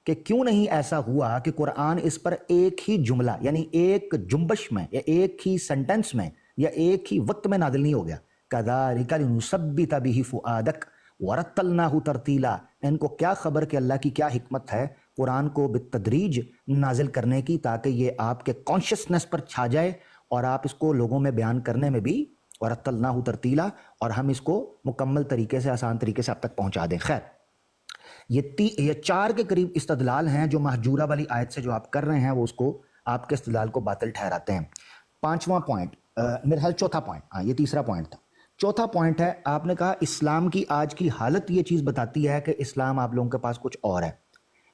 کہ کیوں نہیں ایسا ہوا کہ قرآن اس پر ایک ہی جملہ یعنی ایک جنبش میں یا ایک ہی سنٹنس میں یا ایک ہی وقت میں نازل نہیں ہو گیا. کذالک لنثبت بہ فؤادک ورتلناہ ترتیلا. ان کو کیا خبر کہ اللہ کی کیا حکمت ہے قرآن کو بالتدریج نازل کرنے کی، تاکہ یہ آپ کے کانشیسنس پر چھا جائے اور آپ اس کو لوگوں میں بیان کرنے میں بھی ورتلناہ ترتیلا، اور ہم اس کو مکمل طریقے سے آسان طریقے سے آپ تک پہنچا دیں. خیر، یہ 4 کے قریب استدلال ہیں جو مہجورہ والی آیت سے جو آپ کر رہے ہیں، وہ اس کو آپ کے استدلال کو باطل ٹھہراتے ہیں. 5واں پوائنٹ، میرے خیال چوتھا پوائنٹ، ہاں یہ تیسرا پوائنٹ تھا. چوتھا پوائنٹ ہے، آپ نے کہا اسلام کی آج کی حالت یہ چیز بتاتی ہے کہ اسلام آپ لوگوں کے پاس کچھ اور ہے.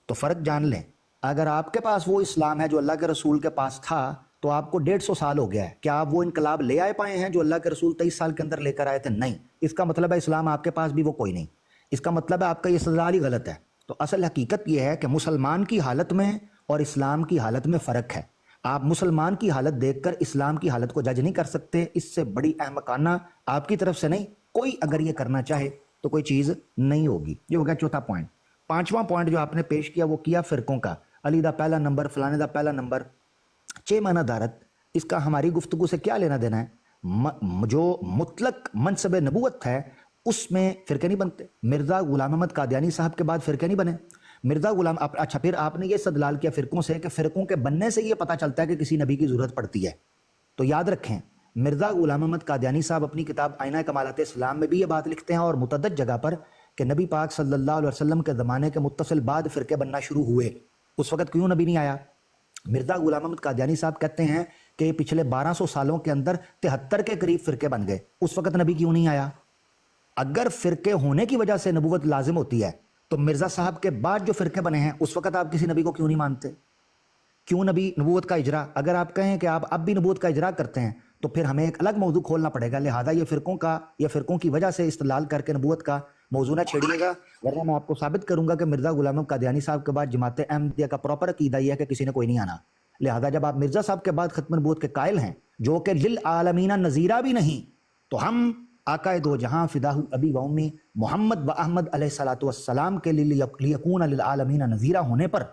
تو فرق جان لیں، اگر آپ کے پاس وہ اسلام ہے جو اللہ کے رسول کے پاس تھا تو آپ کو 150 سال ہو گیا ہے. کیا آپ وہ انقلاب لے آئے پائے ہیں جو اللہ کے رسول 23 سال کے اندر لے کر آئے تھے؟ نہیں. اس کا مطلب ہے اسلام آپ کے پاس بھی وہ کوئی نہیں. اس کا مطلب ہے آپ کا یہ استدلال ہی غلط ہے. تو اصل حقیقت یہ ہے کہ مسلمان کی حالت میں اور اسلام کی حالت میں فرق ہے. آپ مسلمان کی حالت دیکھ کر اسلام کی حالت کو جج نہیں کر سکتے. اس سے بڑی احمقانہ آپ کی طرف سے نہیں، کوئی اگر یہ کرنا چاہے تو کوئی چیز نہیں ہوگی. یہ ہو گیا چوتھا پوائنٹ. 5واں پوائنٹ جو آپ نے پیش کیا وہ کیا فرقوں کا، علی دا پہلا نمبر، فلانے دا پہلا نمبر. 6 معنی دارت، اس کا ہماری گفتگو سے کیا لینا دینا ہے؟ جو مطلق منصب نبوت ہے اس میں فرقے نہیں بنتے. مرزا غلام احمد قادیانی صاحب کے بعد فرقے نہیں بنے. مرزا غلام، اچھا پھر آپ نے یہ استدلال کیا فرقوں سے کہ فرقوں کے بننے سے یہ پتہ چلتا ہے کہ کسی نبی کی ضرورت پڑتی ہے. تو یاد رکھیں، مرزا غلام احمد قادیانی صاحب اپنی کتاب آئینہ کمالات اسلام میں بھی یہ بات لکھتے ہیں اور متعدد جگہ پر کہ نبی پاک صلی اللہ علیہ وسلم کے زمانے کے متصل بعد فرقے بننا شروع ہوئے. اس وقت کیوں نبی نہیں آیا؟ مرزا غلام احمد قادیانی صاحب کہتے ہیں کہ پچھلے 1200 سالوں کے اندر 73 کے قریب فرقے بن گئے. اس وقت نبی کیوں نہیں آیا؟ اگر فرقے ہونے کی وجہ سے نبوت لازم ہوتی ہے تو مرزا صاحب کے بعد جو فرقے بنے ہیں اس وقت آپ کسی نبی کو کیوں نہیں مانتے؟ کیوں نبی نبوت کا اجرا؟ اگر آپ کہیں کہ آپ اب بھی نبوت کا اجرا کرتے ہیں تو پھر ہمیں ایک الگ موضوع کھولنا پڑے گا. لہٰذا یہ فرقوں کی وجہ سے استدلال کر کے نبوت کا موضوع نہ چھیڑیے گا، ورنہ میں آپ کو ثابت کروں گا کہ مرزا غلام احمد قادیانی صاحب کے بعد جماعت احمدیہ کا پراپر عقیدہ یہ ہے کہ کسی نے کوئی نہیں آنا. لہٰذا جب آپ مرزا صاحب کے بعد ختم نبوت کے قائل ہیں جو کہ للعالمین نذیرہ بھی نہیں، تو ہم آقا دو جہاں فداہ ابی و امی محمد و احمد علیہ الصلوۃ والسلام کے لیکون للعالمین نذیرہ ہونے پر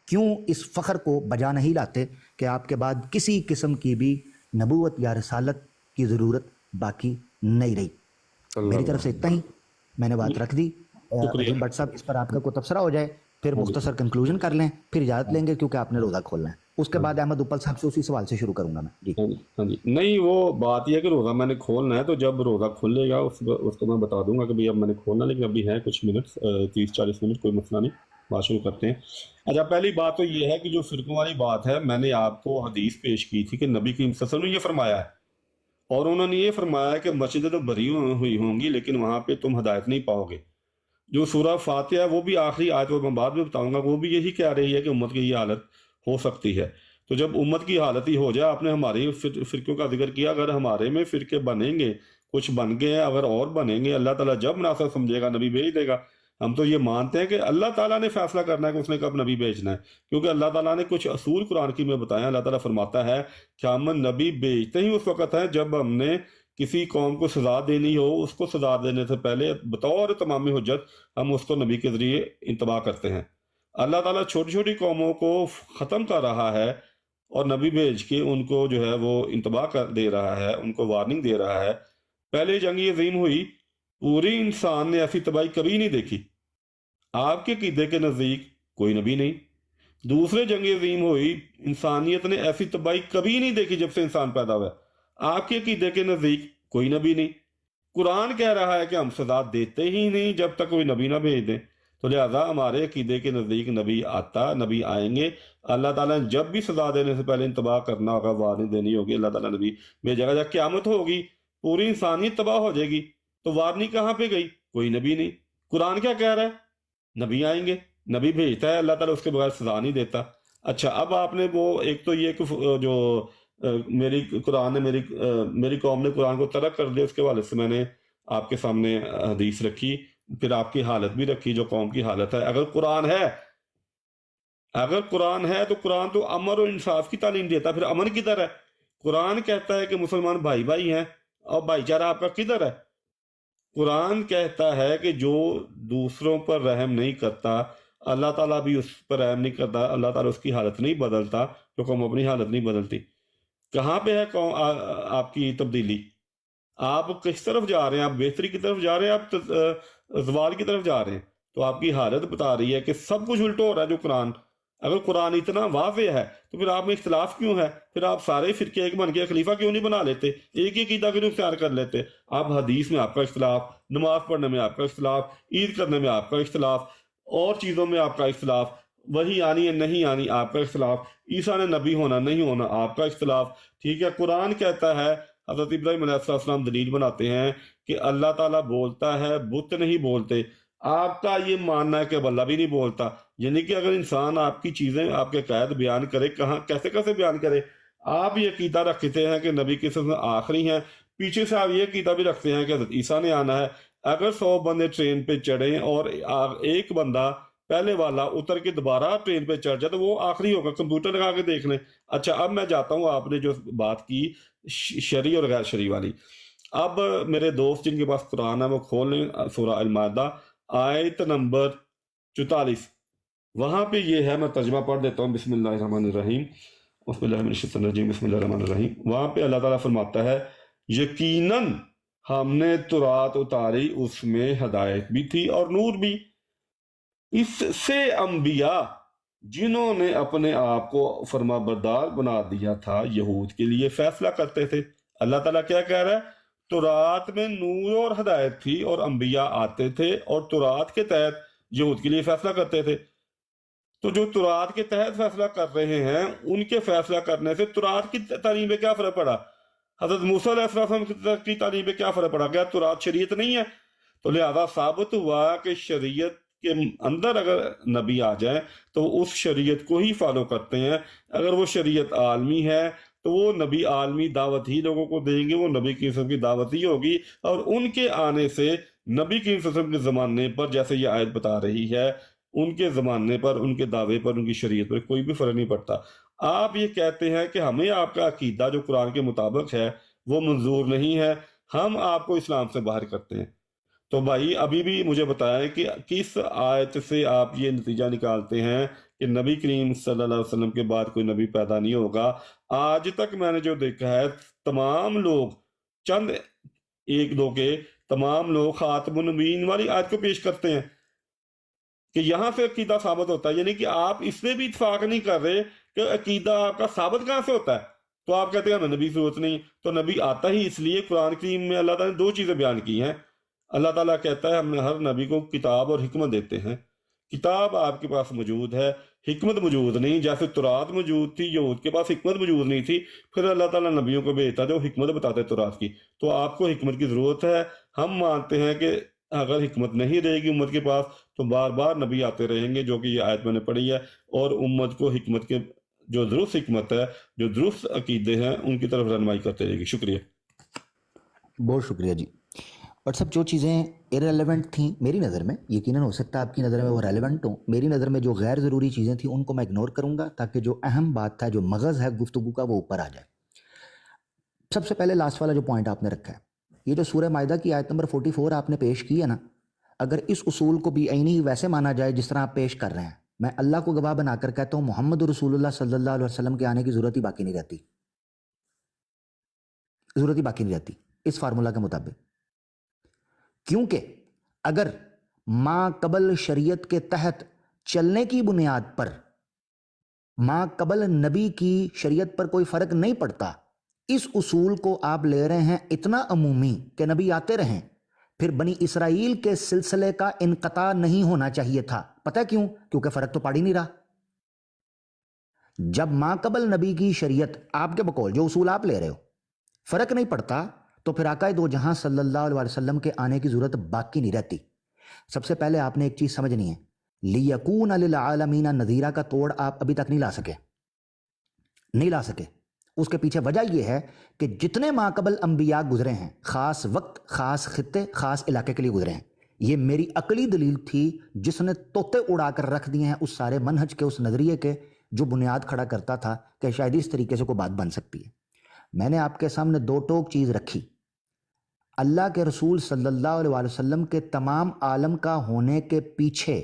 کیوں اس فخر کو بجا نہیں لاتے کہ آپ کے بعد کسی قسم کی بھی نبوت یا رسالت کی ضرورت باقی نہیں رہی. میری طرف سے اتنا ہی، میں نے بات رکھ دی. عظیم بٹ صاحب اس پر آپ کا کوئی تبصرہ ہو جائے پھر مختصر کنکلوژن کر لیں، پھر اجازت لیں گے کیونکہ آپ نے روزہ کھولنا ہے. اس کے بعد احمد اپل صاحب سے اسی سوال سے شروع کروں گا میں. جی ہاں جی، نہیں وہ بات یہ ہے کہ روزہ میں نے کھولنا ہے، تو جب روزہ کھلے گا اس کو میں بتا دوں گا کہ بھئی اب میں نے کھولنا، لیکن ابھی ہے کچھ منٹ، 30-40 منٹ، کوئی مسئلہ نہیں، بات شروع کرتے ہیں. اچھا، پہلی بات تو یہ ہے کہ جو فرقوں والی بات ہے، میں نے آپ کو حدیث پیش کی تھی کہ نبی کریم صلی اللہ علیہ وسلم نے یہ فرمایا ہے، اور انہوں نے یہ فرمایا کہ مسجدیں تو بھری ہوئی ہوں گی لیکن وہاں پہ تم ہدایت نہیں پاؤ گے. جو سورہ فاتحہ ہے وہ بھی آخری آیت میں بعد میں بتاؤں گا، وہ بھی یہی کہہ رہی ہے کہ امت کی یہ حالت ہو سکتی ہے. تو جب امت کی حالت ہی ہو جائے، آپ نے ہماری فرقوں کا ذکر کیا، اگر ہمارے میں فرقے بنیں گے، کچھ بن گئے ہیں، اگر اور بنیں گے، اللہ تعالیٰ جب مناسب سمجھے گا نبی بھیج دے گا. ہم تو یہ مانتے ہیں کہ اللہ تعالیٰ نے فیصلہ کرنا ہے کہ اس نے کب نبی بھیجنا ہے، کیونکہ اللہ تعالیٰ نے کچھ اصول قرآن کی میں بتایا. اللہ تعالیٰ فرماتا ہے کہ ہم نبی بھیجتے ہی اس وقت ہے جب ہم نے کسی قوم کو سزا دینی ہو، اس کو سزا دینے سے پہلے بطور تمامی حجت ہم اس کو نبی کے ذریعے انتباہ کرتے ہیں. اللہ تعالیٰ چھوٹی چھوٹی قوموں کو ختم کر رہا ہے اور نبی بھیج کے ان کو جو ہے وہ انتباہ کر دے رہا ہے، ان کو وارننگ دے رہا ہے. پہلے جنگ عظیم ہوئی، پوری انسان نے ایسی تباہی کبھی نہیں دیکھی. آپ کے عقیدے کے نزدیک کوئی نبی نہیں. دوسرے جنگ عظیم ہوئی، انسانیت نے ایسی تباہی کبھی نہیں دیکھی جب سے انسان پیدا ہوا. آپ کے عقیدے کے نزدیک کوئی نبی نہیں. قرآن کہہ رہا ہے کہ ہم سزا دیتے ہی نہیں جب تک کوئی نبی نہ بھیج دیں. تو لہذا ہمارے عقیدے کے نزدیک نبی آتا، نبی آئیں گے. اللہ تعالیٰ نے جب بھی سزا دینے سے پہلے انتباہ کرنا ہوگا، وارننگ دینی ہوگی، اللہ تعالیٰ نبی بھیجے گا. جب قیامت ہوگی، پوری انسانیت تباہ ہو جائے گی، تو وارننگ کہاں پہ گئی؟ کوئی نبی نہیں. قرآن کیا کہہ رہا ہے؟ نبی آئیں گے، نبی بھیجتا ہے اللہ تعالیٰ، اس کے بغیر سزا نہیں دیتا. اچھا، اب آپ نے وہ ایک تو یہ کہ جو میری قوم نے قرآن کو ترک کر دیا، اس کے حوالے سے میں نے آپ کے سامنے حدیث رکھی، پھر آپ کی حالت بھی رکھی جو قوم کی حالت ہے. اگر قرآن ہے تو قرآن تو امر اور انصاف کی تعلیم دیتا، پھر امن کدھر ہے؟ قرآن کہتا ہے کہ مسلمان بھائی بھائی ہیں، اور بھائی چارہ آپ کا کدھر ہے؟ قرآن کہتا ہے کہ جو دوسروں پر رحم نہیں کرتا اللہ تعالیٰ بھی اس پر رحم نہیں کرتا، اللہ تعالیٰ اس کی حالت نہیں بدلتا تو قوم اپنی حالت نہیں بدلتی۔ کہاں پہ ہے آپ کی تبدیلی؟ آپ کس طرف جا رہے ہیں؟ آپ بہتری کی طرف جا رہے ہیں، آپ زوال کی طرف جا رہے ہیں؟ تو آپ کی حالت بتا رہی ہے کہ سب کچھ الٹا ہو رہا ہے جو قرآن۔ اگر قرآن اتنا واضح ہے تو پھر آپ میں اختلاف کیوں ہے؟ پھر آپ سارے فرقے ایک بن کے خلیفہ کیوں نہیں بنا لیتے؟ ایک ہی عقیدہ کیوں اختیار کر لیتے؟ آپ حدیث میں آپ کا اختلاف، نماز پڑھنے میں آپ کا اختلاف، عید کرنے میں آپ کا اختلاف، اور چیزوں میں آپ کا اختلاف، وہی آنی ہے نہیں آنی آپ کا اختلاف، عیسیٰ نے نبی ہونا نہیں ہونا آپ کا اختلاف، ٹھیک ہے؟ قرآن کہتا ہے، حضرت ابراہیم علیہ السلام دلیل بناتے ہیں کہ اللہ تعالیٰ بولتا ہے، بت نہیں بولتے۔ آپ کا یہ ماننا ہے کہ اب اللہ بھی نہیں بولتا، یعنی کہ اگر انسان آپ کی چیزیں، آپ کے قید بیان کرے، کہاں کیسے کیسے بیان کرے؟ آپ یہ عقیدہ رکھتے ہیں کہ نبی کی سب آخری ہیں، پیچھے سے آپ یہ عقیدہ بھی رکھتے ہیں کہ حضرت عیسیٰ نے آنا ہے۔ اگر 100 بندے ٹرین پہ چڑھیں اور ایک بندہ پہلے والا اتر کے دوبارہ ٹرین پہ چڑھ جائے تو وہ آخری ہوگا، کمپیوٹر لگا کے دیکھ لیں۔ اچھا اب میں جاتا ہوں، آپ نے جو بات کی شرعی اور غیر شرعی والی، اب میرے دوست جن کے پاس قرآن ہے وہ کھول لیں سورہ المائدہ آیت نمبر 44، وہاں پہ یہ ہے، میں ترجمہ پڑھ دیتا ہوں، بسم اللہ الرحمن الرحیم، بسم اللہ من الشیطان الرجیم، بسم اللہ الرحمن الرحیم۔ وہاں پہ اللہ تعالیٰ فرماتا ہے یقیناً ہم نے تورات اتاری، اس میں ہدایت بھی تھی اور نور بھی، اس سے انبیاء جنہوں نے اپنے آپ کو فرما بردار بنا دیا تھا یہود کے لیے فیصلہ کرتے تھے۔ اللہ تعالیٰ کیا کہہ رہا ہے؟ تورات میں نور اور ہدایت تھی اور انبیاء آتے تھے اور تورات کے تحت یہود کے لیے فیصلہ کرتے تھے۔ تو جو تورات کے تحت فیصلہ کر رہے ہیں ان کے فیصلہ کرنے سے تورات کی تعلیم پہ کیا فرق پڑا؟ حضرت موسیٰ علیہ السلام کی تعلیم پہ کیا فرق پڑا؟ کیا تورات شریعت نہیں ہے؟ تو لہذا ثابت ہوا کہ شریعت کے اندر اگر نبی آ جائیں تو اس شریعت کو ہی فالو کرتے ہیں۔ اگر وہ شریعت عالمی ہے تو وہ نبی عالمی دعوت ہی لوگوں کو دیں گے، وہ نبی کی قسم کی دعوت ہی ہوگی، اور ان کے آنے سے نبی کی قسم کے زمانے پر، جیسے یہ آیت بتا رہی ہے، ان کے زمانے پر، ان کے دعوے پر، ان کی شریعت پر کوئی بھی فرق نہیں پڑتا۔ آپ یہ کہتے ہیں کہ ہمیں آپ کا عقیدہ جو قرآن کے مطابق ہے وہ منظور نہیں ہے، ہم آپ کو اسلام سے باہر کرتے ہیں۔ تو بھائی ابھی بھی مجھے بتائیں کہ کس آیت سے آپ یہ نتیجہ نکالتے ہیں کہ نبی کریم صلی اللہ علیہ وسلم کے بعد کوئی نبی پیدا نہیں ہوگا؟ آج تک میں نے جو دیکھا ہے تمام لوگ، چند ایک دو کے تمام لوگ خاتم النبیین والی آیت کو پیش کرتے ہیں کہ یہاں سے عقیدہ ثابت ہوتا ہے، یعنی کہ آپ اس میں بھی اتفاق نہیں کر رہے کہ عقیدہ آپ کا ثابت کہاں سے ہوتا ہے۔ تو آپ کہتے ہیں ہمیں نبی ضرورت نہیں، تو نبی آتا ہی اس لیے۔ قرآن کریم میں اللہ تعالیٰ نے 2 چیزیں بیان کی ہیں۔ اللہ تعالیٰ کہتا ہے ہم نے ہر نبی کو کتاب اور حکمت دیتے ہیں۔ کتاب آپ کے پاس موجود ہے، حکمت موجود نہیں، جیسے تورات موجود تھی، یہود کے پاس حکمت موجود نہیں تھی، پھر اللہ تعالیٰ نبیوں کو بھیجتا جو حکمت بتاتے تورات کی۔ تو آپ کو حکمت کی ضرورت ہے۔ ہم مانتے ہیں کہ اگر حکمت نہیں رہے گی امت کے پاس تو بار بار نبی آتے رہیں گے، جو کہ یہ آیت میں نے پڑھی ہے، اور امت کو حکمت کے جو درست حکمت ہے، جو درست عقیدے ہیں، ان کی طرف رہنمائی کرتے رہے گی۔ شکریہ، بہت شکریہ جی۔ اور سب جو چیزیں ارریلیونٹ تھیں میری نظر میں، یقیناً ہو سکتا ہے آپ کی نظر میں وہ ریلیونٹ ہوں، میری نظر میں جو غیر ضروری چیزیں تھیں ان کو میں اگنور کروں گا تاکہ جو اہم بات تھا، جو مغز ہے گفتگو کا، وہ اوپر آ جائے۔ سب سے پہلے لاسٹ والا جو پوائنٹ آپ نے رکھا ہے، یہ جو سورہ مائدہ کی آیت نمبر 44 آپ نے پیش کی ہے نا، اگر اس اصول کو بھی عینی ویسے مانا جائے جس طرح آپ پیش کر رہے ہیں، میں اللہ کو گواہ بنا کر کہتا ہوں محمد رسول اللہ صلی اللہ علیہ وسلم کے آنے کی ضرورت ہی باقی نہیں رہتی، ضرورت ہی باقی نہیں رہتی اس فارمولہ کے مطابق۔ کیونکہ اگر ما قبل شریعت کے تحت چلنے کی بنیاد پر ما قبل نبی کی شریعت پر کوئی فرق نہیں پڑتا، اس اصول کو آپ لے رہے ہیں اتنا عمومی کہ نبی آتے رہیں، پھر بنی اسرائیل کے سلسلے کا انقطاع نہیں ہونا چاہیے تھا۔ پتہ کیوں؟ کیونکہ فرق تو پڑ ہی نہیں رہا۔ جب ما قبل نبی کی شریعت آپ کے بقول جو اصول آپ لے رہے ہو فرق نہیں پڑتا تو پھر آقا دو جہاں صلی اللہ علیہ وسلم کے آنے کی ضرورت باقی نہیں رہتی۔ سب سے پہلے آپ نے ایک چیز سمجھنی ہے، لیکون للعالمین نذیرہ کا توڑ آپ ابھی تک نہیں لا سکے۔ اس کے پیچھے وجہ یہ ہے کہ جتنے ماقبل انبیاء گزرے ہیں، خاص وقت، خاص خطے، خاص علاقے کے لیے گزرے ہیں، یہ میری عقلی دلیل تھی جس نے طوطے اڑا کر رکھ دیے ہیں اس سارے منہج کے، اس نظریے کے جو بنیاد کھڑا کرتا تھا کہ شاید اس طریقے سے کوئی بات بن سکتی ہے۔ میں نے آپ کے سامنے 2 ٹوک چیز رکھی، اللہ کے رسول صلی اللہ علیہ وآلہ وسلم کے تمام عالم کا ہونے کے پیچھے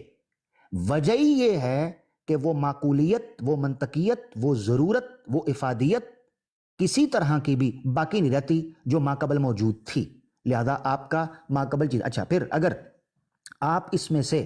وجہ ہی یہ ہے کہ وہ معقولیت، وہ منطقیت، وہ ضرورت، وہ افادیت کسی طرح کی بھی باقی نہیں رہتی جو ماقبل موجود تھی. لہذا آپ کا ماقبل چیز. اچھا، پھر اگر آپ اس میں سے